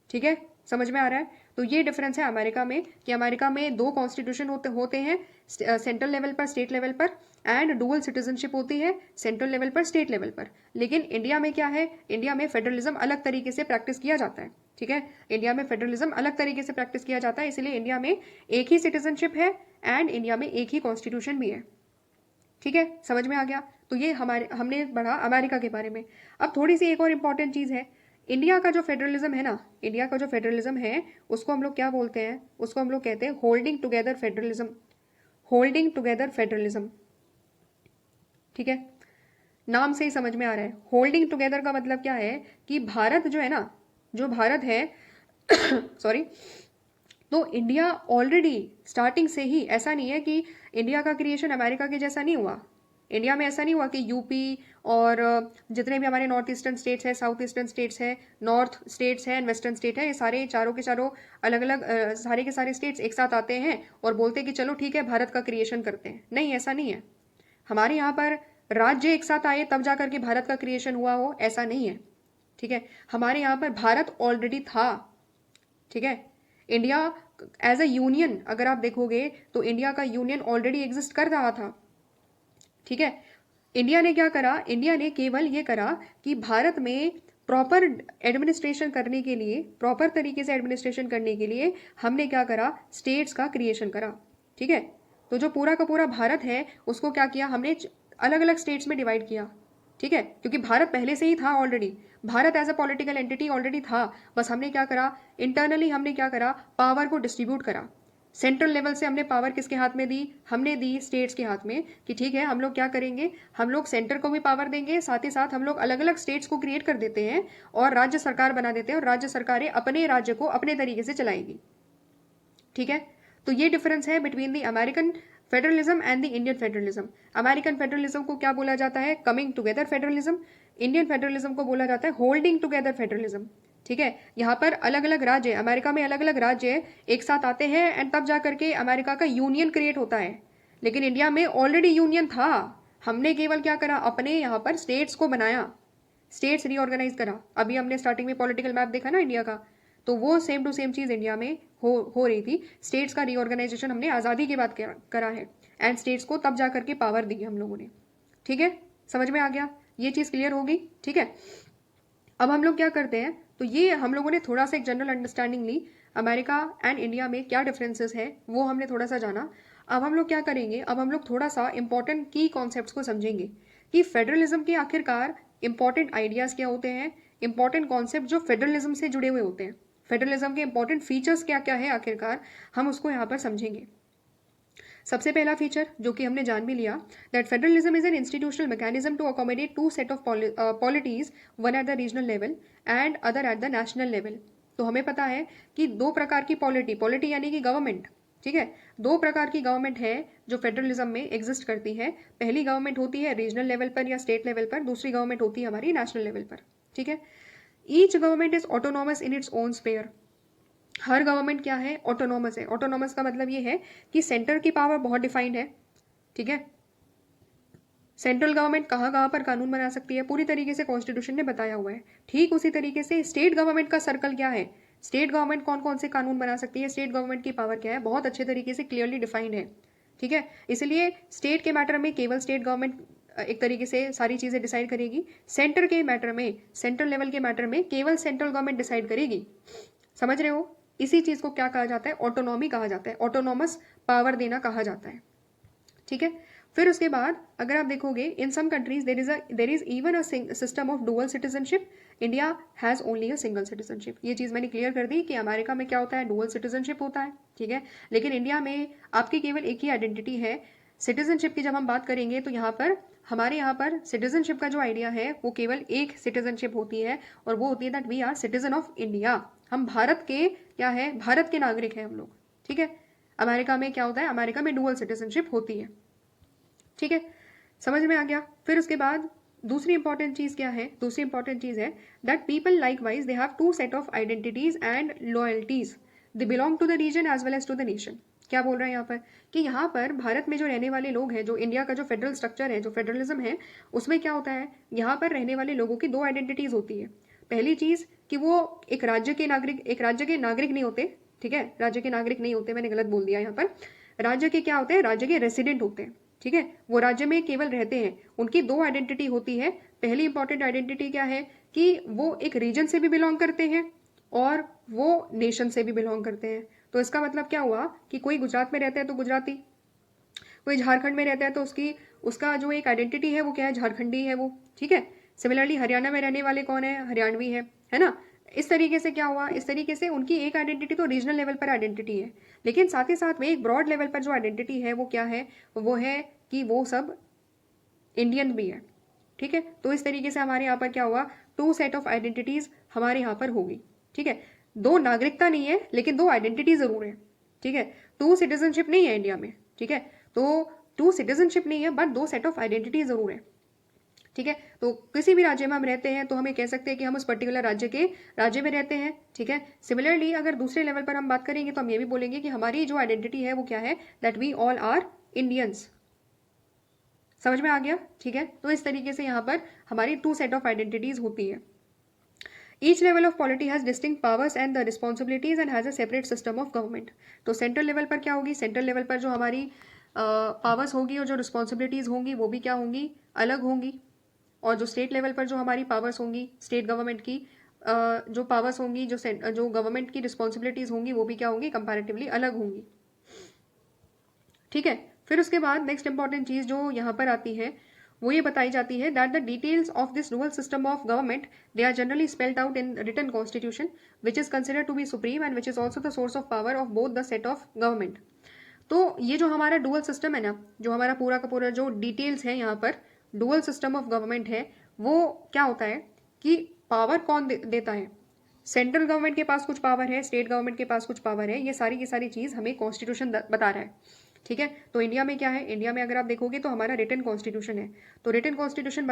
ठीक है। समझ में आ रहा है? तो ये डिफरेंस है अमेरिका में कि अमेरिका में दो कॉन्स्टिट्यूशन होते हैं, सेंट्रल लेवल पर, स्टेट लेवल पर, एंड डुअल सिटीजनशिप होती है सेंट्रल लेवल पर, स्टेट लेवल पर। लेकिन इंडिया में क्या है, इंडिया में फेडरलिज्म अलग तरीके से प्रैक्टिस किया जाता है, ठीक है। इंडिया में फेडरलिज्म अलग तरीके से प्रैक्टिस किया जाता है, इसलिए इंडिया में एक ही सिटीजनशिप है एंड इंडिया में एक ही कॉन्स्टिट्यूशन भी है, ठीक है। समझ में आ गया? तो ये हमने पढ़ा अमेरिका के बारे में। अब थोड़ी सी एक और इम्पॉर्टेंट चीज़ है, इंडिया का जो फेडरलिज्म है ना, इंडिया का जो फेडरलिज्म है उसको हम लोग क्या बोलते हैं? उसको हम लोग कहते हैं holding together federalism. Holding together federalism, ठीक है। नाम से ही समझ में आ रहा है। होल्डिंग टुगेदर का मतलब क्या है कि भारत जो है ना, जो भारत है सॉरी, तो इंडिया ऑलरेडी स्टार्टिंग से ही, ऐसा नहीं है कि इंडिया का क्रिएशन अमेरिका के जैसा नहीं हुआ। इंडिया में ऐसा नहीं हुआ कि यूपी और जितने भी हमारे नॉर्थ ईस्टर्न स्टेट्स है, साउथ ईस्टर्न स्टेट्स है, नॉर्थ स्टेट्स है एंड वेस्टर्न स्टेट है, ये सारे चारों के चारों अलग अलग सारे के सारे स्टेट्स एक साथ आते हैं और बोलते हैं कि चलो ठीक है भारत का क्रिएशन करते हैं। नहीं, ऐसा नहीं है। हमारे यहाँ पर राज्य एक साथ आए तब जाकर के भारत का क्रिएशन हुआ हो, ऐसा नहीं है, ठीक है। हमारे यहाँ पर भारत ऑलरेडी था, ठीक है। इंडिया एज अ यूनियन अगर आप देखोगे तो इंडिया का यूनियन ऑलरेडी एग्जिस्ट कर रहा था, ठीक है। इंडिया ने क्या करा? इंडिया ने केवल ये करा कि भारत में प्रॉपर एडमिनिस्ट्रेशन करने के लिए, प्रॉपर तरीके से एडमिनिस्ट्रेशन करने के लिए हमने क्या करा? स्टेट्स का क्रिएशन करा, ठीक है। तो जो पूरा का पूरा भारत है उसको क्या किया हमने? अलग अलग स्टेट्स में डिवाइड किया, ठीक है, क्योंकि भारत पहले से ही था already. Bharat as a political entity already था, बस हमने क्या करा? इंटरनली हमने क्या करा? पावर को डिस्ट्रीब्यूट करा। सेंट्रल लेवल से हमने पावर किसके हाथ में दी? हमने दी स्टेट्स के हाथ में, कि ठीक है हम लोग क्या करेंगे, हम लोग सेंटर को भी पावर देंगे, साथ ही साथ हम लोग अलग अलग स्टेट्स को क्रिएट कर देते हैं और राज्य सरकार बना देते हैं और राज्य सरकारें अपने राज्य को अपने तरीके से चलाएंगी, ठीक है। तो ये डिफरेंस है between the American federalism and the Indian federalism. American federalism को क्या बोला जाता है? Coming together federalism. Indian federalism को बोला जाता है होल्डिंग टुगेदर फेडरलिज्म, ठीक है। यहाँ पर अलग अलग राज्य, अमेरिका में अलग अलग राज्य एक साथ आते हैं एंड तब जाकर के अमेरिका का यूनियन क्रिएट होता है। लेकिन इंडिया में ऑलरेडी यूनियन था, हमने केवल क्या करा? अपने यहाँ पर स्टेट्स को बनाया, स्टेट्स रीऑर्गेनाइज करा। अभी हमने स्टार्टिंग में पॉलिटिकल मैप देखा ना इंडिया का, तो वो सेम टू सेम चीज़ इंडिया में हो रही थी। स्टेट्स का रीऑर्गेनाइजेशन हमने आज़ादी के बाद करा है एंड स्टेट्स को तब जाकर के पावर दी हम लोगों ने, ठीक है। समझ में आ गया? ये चीज़ क्लियर होगी, ठीक है। अब हम लोग क्या करते हैं, तो ये हम लोगों ने थोड़ा सा एक जनरल अंडरस्टैंडिंग ली अमेरिका एंड इंडिया में क्या डिफरेंसेस है, वो हमने थोड़ा सा जाना। अब हम लोग क्या करेंगे? अब हम लोग थोड़ा सा इंपॉर्टेंट की कॉन्सेप्ट्स को समझेंगे कि फेडरलिज्म के आखिरकार इंपॉर्टेंट आइडियाज़ क्या होते हैं, इंपॉर्टेंट कॉन्सेप्ट जो फेडरलिज्म से जुड़े हुए होते हैं, फेडरलिज्म के इंपॉर्टेंट फीचर्स क्या क्या है आखिरकार, हम उसको यहाँ पर समझेंगे। सबसे पहला फीचर जो कि हमने जान भी लिया, that federalism is an institutional mechanism to accommodate two set of polities, one at the regional level and other at the national level. तो हमें पता है कि दो प्रकार की पॉलिटी यानी कि गवर्नमेंट, ठीक है, दो प्रकार की गवर्नमेंट है जो फेडरलिज्म में एग्जिस्ट करती है। पहली गवर्नमेंट होती है रीजनल लेवल पर या स्टेट लेवल पर, दूसरी गवर्नमेंट होती है हमारी नेशनल लेवल पर, ठीक है। Each government is autonomous in its own sphere. हर गवर्नमेंट क्या है? ऑटोनॉमस है। ऑटोनॉमस का मतलब ये है कि सेंटर की पावर बहुत डिफाइंड है, ठीक है। सेंट्रल गवर्नमेंट कहाँ कहाँ पर कानून बना सकती है पूरी तरीके से कॉन्स्टिट्यूशन ने बताया हुआ है। ठीक उसी तरीके से स्टेट गवर्नमेंट का सर्कल क्या है, स्टेट गवर्नमेंट कौन कौन से कानून बना सकती है, स्टेट गवर्नमेंट की पावर क्या है, बहुत अच्छे तरीके से क्लियरली डिफाइंड है, ठीक है। इसलिए स्टेट के मैटर में केवल स्टेट गवर्नमेंट एक तरीके से सारी चीज़ें डिसाइड करेगी। सेंटर के मैटर में, सेंट्रल लेवल के मैटर में केवल सेंट्रल गवर्नमेंट डिसाइड करेगी। समझ रहे हो? इसी चीज़ को क्या कहा जाता है? ऑटोनॉमी कहा जाता है, ऑटोनॉमस पावर देना कहा जाता है, ठीक है। फिर उसके बाद अगर आप देखोगे in some countries there is even a system of dual citizenship, India has only a single citizenship. ये चीज़ मैंने क्लियर कर दी कि अमेरिका में क्या होता है? डुअल सिटीजनशिप होता है, ठीक है। लेकिन इंडिया में आपकी केवल एक ही आइडेंटिटी है, सिटीजनशिप की जब हम बात करेंगे तो हमारे यहाँ पर सिटीजनशिप का जो आइडिया है वो केवल एक सिटीजनशिप होती है, और वो होती है that we are citizen of India. हम भारत के क्या है, भारत के नागरिक हैं हम लोग, ठीक है। अमेरिका में क्या होता है, अमेरिका में डुअल सिटीजनशिप होती है, ठीक है, समझ में आ गया। फिर उसके बाद दूसरी इंपॉर्टेंट चीज क्या है, दूसरी इंपॉर्टेंट चीज है that people likewise they have two set of identities and loyalties, they belong to the region as well as to the nation. क्या बोल रहे हैं यहाँ पर कि यहाँ पर भारत में जो रहने वाले लोग हैं, जो इंडिया का जो फेडरल स्ट्रक्चर है, जो फेडरलिज्म है, उसमें क्या होता है, यहाँ पर रहने वाले लोगों की दो आइडेंटिटीज होती है। पहली चीज कि वो एक राज्य के नागरिक नहीं होते, ठीक है, राज्य के नागरिक नहीं होते, मैंने गलत बोल दिया यहाँ पर। राज्य के क्या होते हैं, राज्य के रेसिडेंट होते हैं, ठीक है, वो राज्य में केवल रहते हैं। उनकी दो आइडेंटिटी होती है। पहली इंपॉर्टेंट आइडेंटिटी क्या है कि वो एक रीजन से भी बिलोंग करते हैं और वो नेशन से भी बिलोंग करते हैं। तो इसका मतलब क्या हुआ कि कोई गुजरात में रहता है तो गुजराती, कोई झारखंड में रहता है तो उसका जो एक आइडेंटिटी है वो क्या है, झारखंडी है वो, ठीक है। सिमिलरली हरियाणा में रहने वाले कौन है, हरियाणवी है ना। इस तरीके से क्या हुआ, इस तरीके से उनकी एक आइडेंटिटी तो रीजनल लेवल पर आइडेंटिटी है, लेकिन साथ ही साथ में एक ब्रॉड लेवल पर जो आइडेंटिटी है वो क्या है, वो है कि वो सब इंडियन भी है, ठीक है। तो इस तरीके से हमारे यहाँ पर क्या हुआ, टू सेट ऑफ आइडेंटिटीज हमारे यहाँ पर होगी, ठीक है। दो नागरिकता नहीं है लेकिन दो आइडेंटिटी जरूर है, ठीक है। टू सिटीजनशिप नहीं है इंडिया में, ठीक है, तो टू सिटीजनशिप नहीं है बट दो सेट ऑफ आइडेंटिटी जरूर है, ठीक है। तो किसी भी राज्य में हम रहते हैं तो हमें कह सकते हैं कि हम उस पर्टिकुलर राज्य में रहते हैं, ठीक है। सिमिलरली अगर दूसरे लेवल पर हम बात करेंगे तो हम ये भी बोलेंगे कि हमारी जो आइडेंटिटी है वो क्या है, that we all are Indians. समझ में आ गया, ठीक है। तो इस तरीके से यहाँ पर हमारी टू सेट ऑफ आइडेंटिटीज होती है। Each level of polity has distinct powers and the responsibilities and has a separate system of government. तो सेंट्रल लेवल पर क्या होगी, सेंट्रल लेवल पर जो हमारी पावर्स होगी और जो रिस्पॉन्सिबिलिटीज होंगी वो भी क्या होंगी, अलग होंगी। और जो स्टेट लेवल पर जो हमारी पावर्स होंगी, स्टेट गवर्नमेंट की जो पावर्स होंगी, जो गवर्नमेंट की रिस्पॉन्सिबिलिटीज होंगी वो भी क्या होंगी, कंपैरेटिवली अलग होंगी, ठीक है। फिर उसके बाद नेक्स्ट इंपॉर्टेंट चीज जो यहाँ पर आती है वो ये बताई जाती है that the details of this dual system of government they are generally spelled out in written constitution which is considered to be supreme and which is also the source of power of both the set of government. तो ये जो हमारा dual system है ना, जो हमारा पूरा का पूरा जो डिटेल्स है यहाँ पर डुअल सिस्टम ऑफ गवर्नमेंट है, वो क्या होता है कि पावर कौन देता है, सेंट्रल गवर्नमेंट के पास कुछ पावर है, स्टेट गवर्नमेंट के पास कुछ पावर है, ये सारी की सारी चीज हमें कॉन्स्टिट्यूशन बता रहा है, ठीक है। तो इंडिया में क्या है, इंडिया में अगर आप देखोगे तो हमारा रिटन कॉन्स्टिट्यूशन है। तो रिटन कॉन्स्टिट्यूशन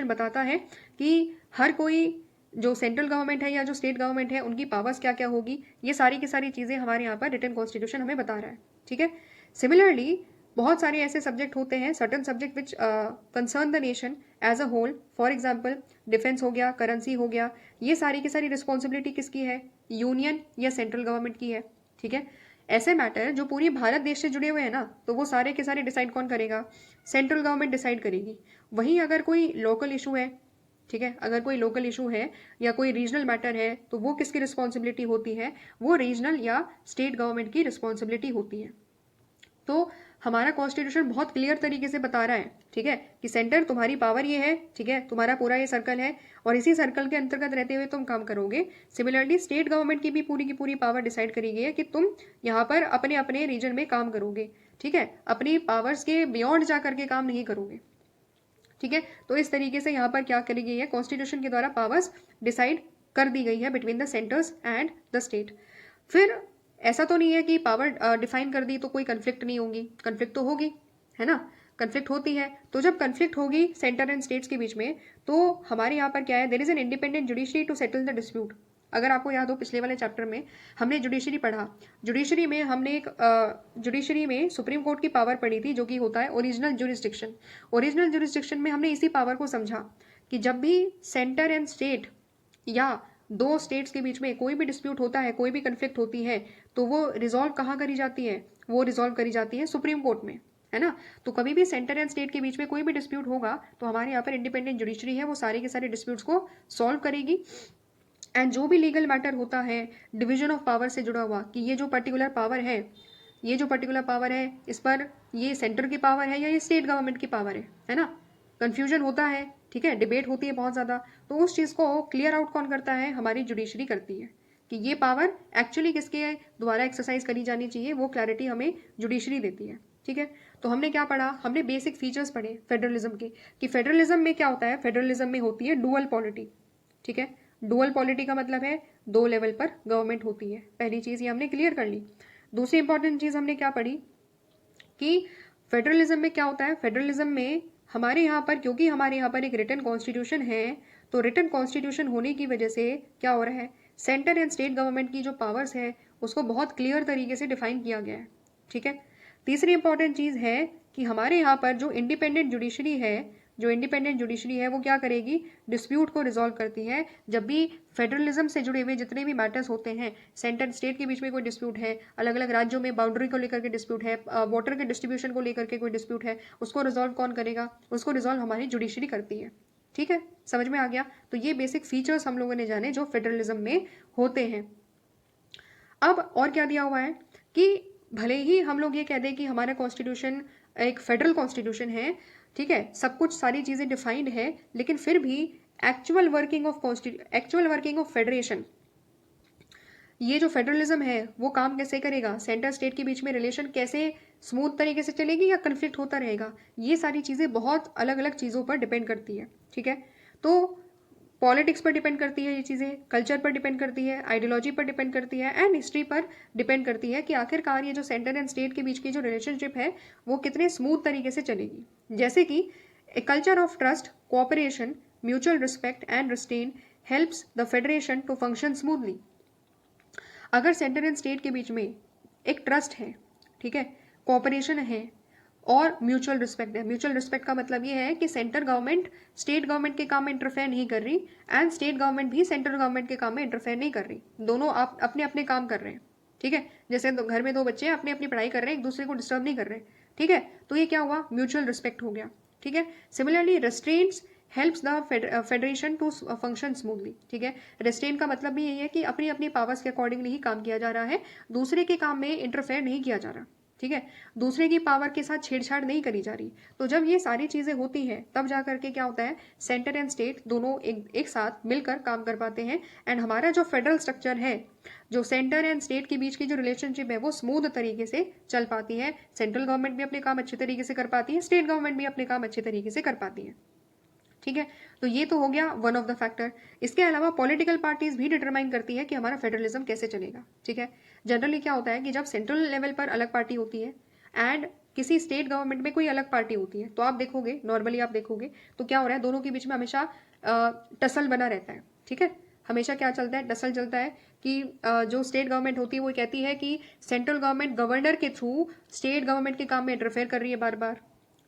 बताता है कि हर कोई जो सेंट्रल गवर्नमेंट है या जो स्टेट गवर्नमेंट है उनकी पावर्स क्या क्या होगी, ये सारी की सारी चीजें हमारे यहाँ पर रिटन कॉन्स्टिट्यूशन हमें बता रहा है, ठीक है। सिमिलरली बहुत सारे ऐसे सब्जेक्ट होते हैं, certain subject which concern the nation as a whole, for example defence हो गया, करेंसी हो गया, ये सारी की सारी रिस्पॉन्सिबिलिटी किसकी है, यूनियन या सेंट्रल गवर्नमेंट की है, ठीक है। ऐसे मैटर जो पूरी भारत देश से जुड़े हुए हैं ना, तो वो सारे के सारे डिसाइड कौन करेगा, सेंट्रल गवर्नमेंट डिसाइड करेगी। वहीं अगर कोई लोकल इशू है, ठीक है, अगर कोई लोकल इशू है या कोई रीजनल मैटर है तो वो किसकी रिस्पॉन्सिबिलिटी होती है, वो रीजनल या स्टेट गवर्नमेंट की रिस्पॉन्सिबिलिटी होती है। तो हमारा कॉन्स्टिट्यूशन बहुत क्लियर तरीके से बता रहा है, ठीक है, कि सेंटर तुम्हारी पावर ये है, ठीक है, तुम्हारा पूरा ये सर्कल है और इसी सर्कल के अंतर्गत रहते हुए तुम काम करोगे। सिमिलरली स्टेट गवर्नमेंट की भी पूरी पावर डिसाइड करी गई है कि तुम यहाँ पर अपने अपने रीजन में काम करोगे, ठीक है, अपनी पावर्स के बियॉन्ड जा करके काम नहीं करोगे, ठीक है। तो इस तरीके से यहाँ पर क्या करी गई है, कॉन्स्टिट्यूशन के द्वारा पावर्स डिसाइड कर दी गई है between the centres and the state. फिर ऐसा तो नहीं है कि पावर डिफाइन कर दी तो कोई कन्फ्लिक्ट नहीं होगी, कन्फ्लिक्ट तो होगी, है ना, कन्फ्लिक्ट होती है। तो जब कन्फ्लिक्ट होगी सेंटर एंड स्टेट्स के बीच में, तो हमारे यहाँ पर क्या है, there is an independent judiciary to settle the dispute. अगर आपको याद हो पिछले वाले चैप्टर में हमने जुडिशरी पढ़ा, जुडिशरी में सुप्रीम कोर्ट की पावर पढ़ी थी जो कि होता है ओरिजिनल जुरिस्डिक्शन। ओरिजिनल जुरिस्डिक्शन में हमने इसी पावर को समझा कि जब भी सेंटर एंड स्टेट या दो स्टेट्स के बीच में कोई भी डिस्प्यूट होता है, कोई भी कन्फ्लिक्ट होती है, तो वो रिजॉल्व कहाँ करी जाती है, वो रिजॉल्व करी जाती है सुप्रीम कोर्ट में, है ना। तो कभी भी सेंटर एंड स्टेट के बीच में कोई भी डिस्प्यूट होगा तो हमारे यहाँ पर इंडिपेंडेंट जुडिशरी है, वो सारे के सारे डिस्प्यूट्स को सॉल्व करेगी। एंड जो भी लीगल मैटर होता है डिवीजन ऑफ पावर से जुड़ा हुआ, कि ये जो पर्टिकुलर पावर है इस पर ये सेंटर की पावर है या ये स्टेट गवर्नमेंट की पावर है ना, कंफ्यूजन होता है, ठीक है, डिबेट होती है बहुत ज़्यादा, तो उस चीज़ को क्लियर आउट कौन करता है, हमारी जुडिशरी करती है, कि ये पावर एक्चुअली किसके द्वारा एक्सरसाइज करी जानी चाहिए, वो क्लैरिटी हमें जुडिशरी देती है। ठीक है, तो हमने क्या पढ़ा, हमने बेसिक फीचर्स पढ़े फेडरलिज्म के, कि फेडरलिज्म में क्या होता है, फेडरलिज्म में होती है डुअल पॉलिटी। ठीक है, डुअल पॉलिटी का मतलब है दो लेवल पर गवर्नमेंट होती है। पहली चीज ये हमने क्लियर कर ली। दूसरी इंपॉर्टेंट चीज हमने क्या पढ़ी कि फेडरलिज्म में क्या होता है, फेडरलिज्म में हमारे यहाँ पर, क्योंकि हमारे यहाँ पर एक रिटन कॉन्स्टिट्यूशन है, तो रिटन कॉन्स्टिट्यूशन होने की वजह से क्या हो रहा है, सेंटर एंड स्टेट गवर्नमेंट की जो पावर्स है उसको बहुत क्लियर तरीके से डिफाइन किया गया है। ठीक है, तीसरी इंपॉर्टेंट चीज है कि हमारे यहाँ पर जो इंडिपेंडेंट जुडिशरी है, जो इंडिपेंडेंट जुडिशरी है वो क्या करेगी, डिस्प्यूट को रिजॉल्व करती है। जब भी फेडरलिज्म से जुड़े हुए जितने भी मैटर्स होते हैं, सेंटर स्टेट के बीच में कोई डिस्प्यूट है, अलग अलग राज्यों में बाउंड्री को लेकर के डिस्प्यूट है, वाटर के डिस्ट्रीब्यूशन को लेकर के कोई डिस्प्यूट है, उसको रिजॉल्व कौन करेगा, उसको रिजॉल्व हमारी जुडिशरी करती है। ठीक है, समझ में आ गया। तो ये बेसिक फीचर्स हम लोगों ने जाने जो फेडरलिज्म में होते हैं। अब और क्या दिया हुआ है कि भले ही हम लोग ये कह दें कि हमारा कॉन्स्टिट्यूशन एक फेडरल कॉन्स्टिट्यूशन है, ठीक है, सब कुछ सारी चीजें डिफाइंड है, लेकिन फिर भी एक्चुअल वर्किंग ऑफ फेडरेशन, ये जो फेडरलिज्म है वो काम कैसे करेगा, सेंटर स्टेट के बीच में रिलेशन कैसे स्मूथ तरीके से चलेगी या कन्फ्लिक्ट होता रहेगा, ये सारी चीजें बहुत अलग अलग चीजों पर डिपेंड करती है। ठीक है, तो पॉलिटिक्स पर डिपेंड करती है ये चीज़ें, कल्चर पर डिपेंड करती है, आइडियोलॉजी पर डिपेंड करती है, एंड हिस्ट्री पर डिपेंड करती है कि आखिरकार ये जो सेंटर एंड स्टेट के बीच की जो रिलेशनशिप है वो कितने स्मूथ तरीके से चलेगी। जैसे कि a culture of trust, cooperation, mutual respect and restraint helps the federation to function smoothly. अगर सेंटर एंड स्टेट के बीच में एक ट्रस्ट है, ठीक है, कोऑपरेशन है और म्यूचुअल रिस्पेक्ट है। म्यूचुअल रिस्पेक्ट का मतलब ये है कि सेंटर गवर्नमेंट स्टेट गवर्नमेंट के काम में इंटरफेयर नहीं कर रही एंड स्टेट गवर्नमेंट भी सेंट्रल गवर्नमेंट के काम में इंटरफेयर नहीं कर रही, दोनों आप अपने अपने काम कर रहे हैं। ठीक है, जैसे घर में दो बच्चे अपनी अपनी पढ़ाई कर रहे हैं, एक दूसरे को डिस्टर्ब नहीं कर रहे। ठीक है, तो ये क्या हुआ, म्यूचुअल रिस्पेक्ट हो गया। ठीक है, similarly restraints helps the federation to function smoothly. ठीक है, रेस्ट्रेन का मतलब भी यही है कि अपनी अपनी पावर्स के अकॉर्डिंगली ही काम किया जा रहा है, दूसरे के काम में इंटरफेयर नहीं किया जा रहा। ठीक है, दूसरे की पावर के साथ छेड़छाड़ नहीं करी जा रही। तो जब ये सारी चीजें होती हैं तब जा करके क्या होता है, सेंटर एंड स्टेट दोनों एक साथ मिलकर काम कर पाते हैं एंड हमारा जो फेडरल स्ट्रक्चर है, जो सेंटर एंड स्टेट के बीच की जो रिलेशनशिप है वो स्मूथ तरीके से चल पाती है। सेंट्रल गवर्नमेंट भी अपने काम अच्छे तरीके से कर पाती है, स्टेट गवर्नमेंट भी अपने काम अच्छे तरीके से कर पाती है। ठीक है, तो ये तो हो गया वन ऑफ द फैक्टर। इसके अलावा पॉलिटिकल पार्टीज भी डिटरमाइन करती है कि हमारा फेडरलिज्म कैसे चलेगा। ठीक है, जनरली क्या होता है कि जब सेंट्रल लेवल पर अलग पार्टी होती है एंड किसी स्टेट गवर्नमेंट में कोई अलग पार्टी होती है, तो आप देखोगे, नॉर्मली आप देखोगे तो क्या हो रहा है, दोनों के बीच में हमेशा टसल बना रहता है। ठीक है, हमेशा क्या चलता है, टसल चलता है कि जो स्टेट गवर्नमेंट होती है वो कहती है कि सेंट्रल गवर्नमेंट गवर्नर के थ्रू स्टेट गवर्नमेंट के काम में इंटरफेयर कर रही है बार बार।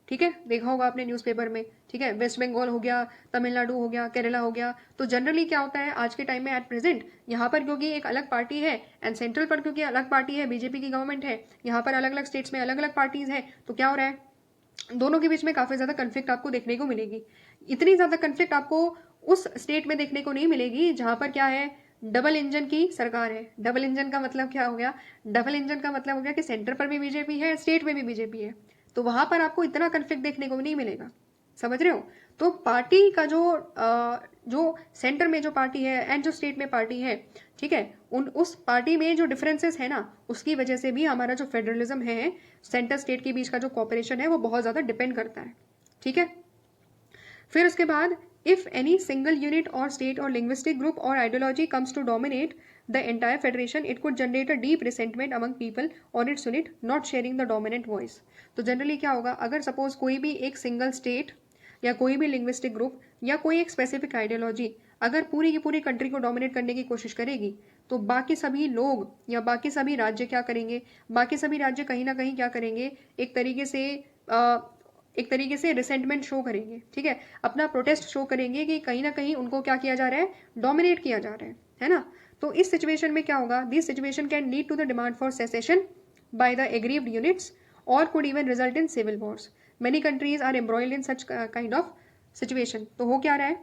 ठीक है, देखा होगा आपने न्यूज़पेपर में। ठीक है, वेस्ट बंगाल हो गया, तमिलनाडु हो गया, केरला हो गया। तो जनरली क्या होता है आज के टाइम में एट प्रेजेंट, यहाँ पर क्योंकि एक अलग पार्टी है एंड सेंट्रल पर क्योंकि अलग पार्टी है, बीजेपी की गवर्नमेंट है, यहाँ पर अलग अलग स्टेट्स में अलग अलग पार्टीज है, तो क्या हो रहा है, दोनों के बीच में काफी ज्यादा कन्फ्लिक्ट आपको देखने को मिलेगी। इतनी ज्यादा कन्फ्लिक्ट आपको उस स्टेट में देखने को नहीं मिलेगी जहां पर क्या है, डबल इंजन की सरकार है। डबल इंजन का मतलब क्या हो गया, डबल इंजन का मतलब हो गया कि सेंटर पर भी बीजेपी है, स्टेट में भी बीजेपी है, तो वहां पर आपको इतना कन्फ्लिक्ट देखने को नहीं मिलेगा। समझ रहे हो, तो पार्टी का जो सेंटर में जो पार्टी है एंड जो स्टेट में पार्टी है, ठीक है, उस पार्टी में जो डिफरेंसेस है ना, उसकी वजह से भी हमारा जो फेडरलिज्म है, सेंटर स्टेट के बीच का जो कॉपरेशन है वो बहुत ज्यादा डिपेंड करता है। ठीक है, फिर उसके बाद इफ एनी सिंगल यूनिट और स्टेट और लिंग्विस्टिक ग्रुप और ideology comes to dominate the entire federation, it could generate a deep resentment among people और its unit not sharing the dominant voice. तो जनरली क्या होगा, अगर सपोज कोई भी एक सिंगल स्टेट या कोई भी लिंग्विस्टिक ग्रुप या कोई एक स्पेसिफिक आइडियोलॉजी अगर पूरी की पूरी कंट्री को डोमिनेट करने की कोशिश करेगी, तो बाकी सभी लोग या बाकी सभी राज्य क्या करेंगे, बाकी सभी राज्य कहीं ना कहीं क्या करेंगे, एक तरीके से रिसेंटमेंट शो करेंगे। ठीक है, अपना प्रोटेस्ट शो करेंगे कि कहीं ना कहीं उनको क्या किया जा रहा है, डोमिनेट किया जा रहा है ना। तो इस सिचुएशन में क्या होगा, this situation can lead to the demand for secession by the aggrieved units और could even result in civil wars. Many countries are embroiled in such kind of situation. तो हो क्या रहा है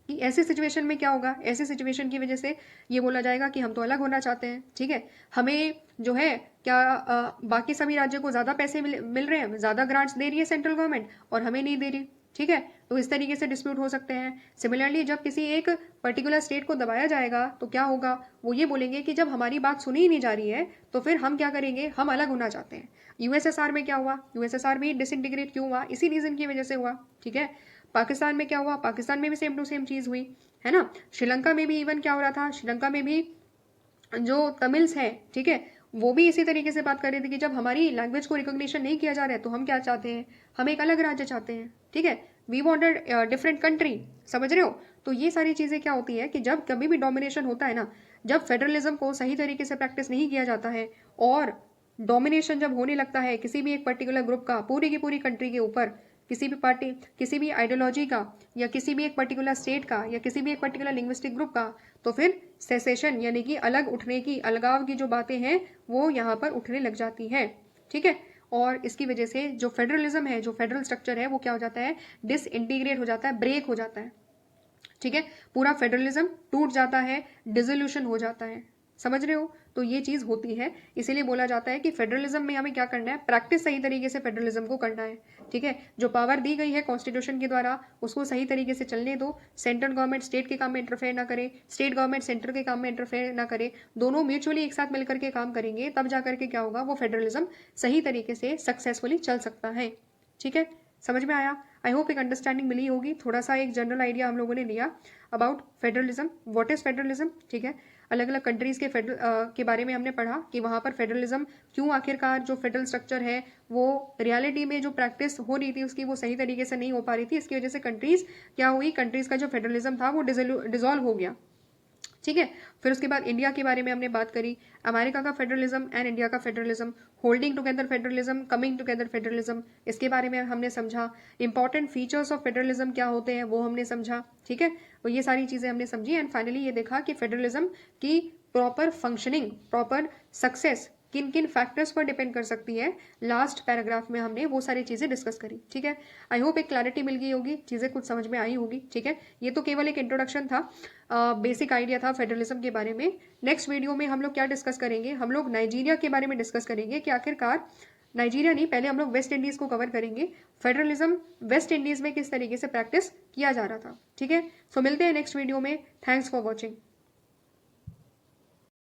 कि ऐसी सिचुएशन में क्या होगा, ऐसी सिचुएशन की वजह से ये बोला जाएगा कि हम तो अलग होना चाहते हैं। ठीक है, हमें जो है क्या बाकी सभी राज्यों को ज्यादा पैसे मिल रहे हैं, ज्यादा ग्रांट्स दे रही है सेंट्रल गवर्नमेंट और हमें नहीं दे रही। ठीक है, तो इस तरीके से डिस्प्यूट हो सकते हैं। सिमिलरली जब किसी एक पर्टिकुलर स्टेट को दबाया जाएगा तो क्या होगा, वो ये बोलेंगे कि जब हमारी बात सुनी ही नहीं जा रही है तो फिर हम क्या करेंगे, हम अलग होना चाहते हैं। यूएसएसआर में क्या हुआ, यूएसएसआर भी डिसइंटीग्रेट क्यों हुआ, इसी रीजन की वजह से हुआ। ठीक है, पाकिस्तान में क्या हुआ, पाकिस्तान में भी सेम टू सेम चीज हुई, है ना। श्रीलंका में भी इवन क्या हो रहा था, श्रीलंका में भी जो तमिल्स हैं, ठीक है, वो भी इसी तरीके से बात कर रहे थे कि जब हमारी लैंग्वेज को रिकॉग्निशन नहीं किया जा रहा है तो हम क्या चाहते हैं, हम एक अलग राज्य चाहते हैं। ठीक है, वी वॉन्टेड डिफरेंट कंट्री, समझ रहे हो। तो ये सारी चीजें क्या होती है कि जब कभी भी डोमिनेशन होता है ना, जब फेडरलिज्म को सही तरीके से प्रैक्टिस नहीं किया जाता है और डोमिनेशन जब होने लगता है किसी भी एक पर्टिकुलर ग्रुप का पूरी की पूरी कंट्री के ऊपर, किसी भी पार्टी, किसी भी आइडियोलॉजी का, या किसी भी एक पर्टिकुलर स्टेट का, या किसी भी एक पर्टिकुलर लिंग्विस्टिक ग्रुप का, तो फिर सेसेशन यानी कि अलग उठने की, अलगाव की जो बातें हैं वो यहाँ पर उठने लग जाती हैं। ठीक है, और इसकी वजह से जो फेडरलिज्म है, जो फेडरल स्ट्रक्चर है, वो क्या हो जाता है, डिसइंटीग्रेट हो जाता है, ब्रेक हो जाता है। ठीक है, पूरा फेडरलिज्म टूट जाता है, डिसोल्यूशन हो जाता है, समझ रहे हो। तो ये चीज होती है, इसीलिए बोला जाता है कि फेडरलिज्म में हमें क्या करना है, प्रैक्टिस सही तरीके से फेडरलिज्म को करना है। ठीक है, जो पावर दी गई है कॉन्स्टिट्यूशन के द्वारा उसको सही तरीके से चलने दो। सेंट्रल गवर्नमेंट स्टेट के काम में इंटरफेयर ना करे, स्टेट गवर्नमेंट सेंटर के काम में इंटरफेयर ना करे, दोनों म्यूचुअली एक साथ मिलकर के काम करेंगे, तब जाकर के क्या होगा, वो फेडरलिज्म सही तरीके से सक्सेसफुली चल सकता है। ठीक है, समझ में आया। आई होप एक अंडरस्टैंडिंग मिली होगी, थोड़ा सा एक जनरल आइडिया हम लोगों ने लिया about federalism, what is federalism. ठीक है, अलग अलग कंट्रीज के के बारे में हमने पढ़ा कि वहां पर फेडरलिज्म क्यों, आखिरकार जो फेडरल स्ट्रक्चर है वो रियलिटी में जो प्रैक्टिस हो रही थी उसकी वो सही तरीके से नहीं हो पा रही थी, इसकी वजह से कंट्रीज क्या हुई, कंट्रीज का जो फेडरलिज्म था वो डिजोल्व हो गया। ठीक है, फिर उसके बाद इंडिया के बारे में हमने बात करी, अमेरिका का फेडरलिज्म एंड इंडिया का federalism, holding together federalism, coming together federalism, इसके बारे में हमने समझा। इंपॉर्टेंट फीचर्स ऑफ फेडरलिज्म क्या होते हैं वो हमने समझा। ठीक है, तो ये सारी चीजें हमने समझी एंड फाइनली ये देखा कि फेडरलिज्म की प्रॉपर फंक्शनिंग, प्रॉपर सक्सेस किन किन फैक्टर्स पर डिपेंड कर सकती है। लास्ट पैराग्राफ में हमने वो सारी चीजें डिस्कस करी। ठीक है, आई होप एक क्लैरिटी मिल गई होगी, चीजें कुछ समझ में आई होगी। ठीक है, ये तो केवल एक इंट्रोडक्शन था, बेसिक आइडिया था फेडरलिज्म के बारे में। नेक्स्ट वीडियो में हम लोग क्या डिस्कस करेंगे, हम लोग नाइजीरिया के बारे में डिस्कस करेंगे कि आखिरकार, नाइजीरिया नहीं, पहले हम लोग वेस्ट इंडीज को कवर करेंगे, फेडरलिज्म वेस्ट इंडीज में किस तरीके से प्रैक्टिस किया जा रहा था। ठीक है, सो मिलते हैं नेक्स्ट वीडियो में। Thanks for watching.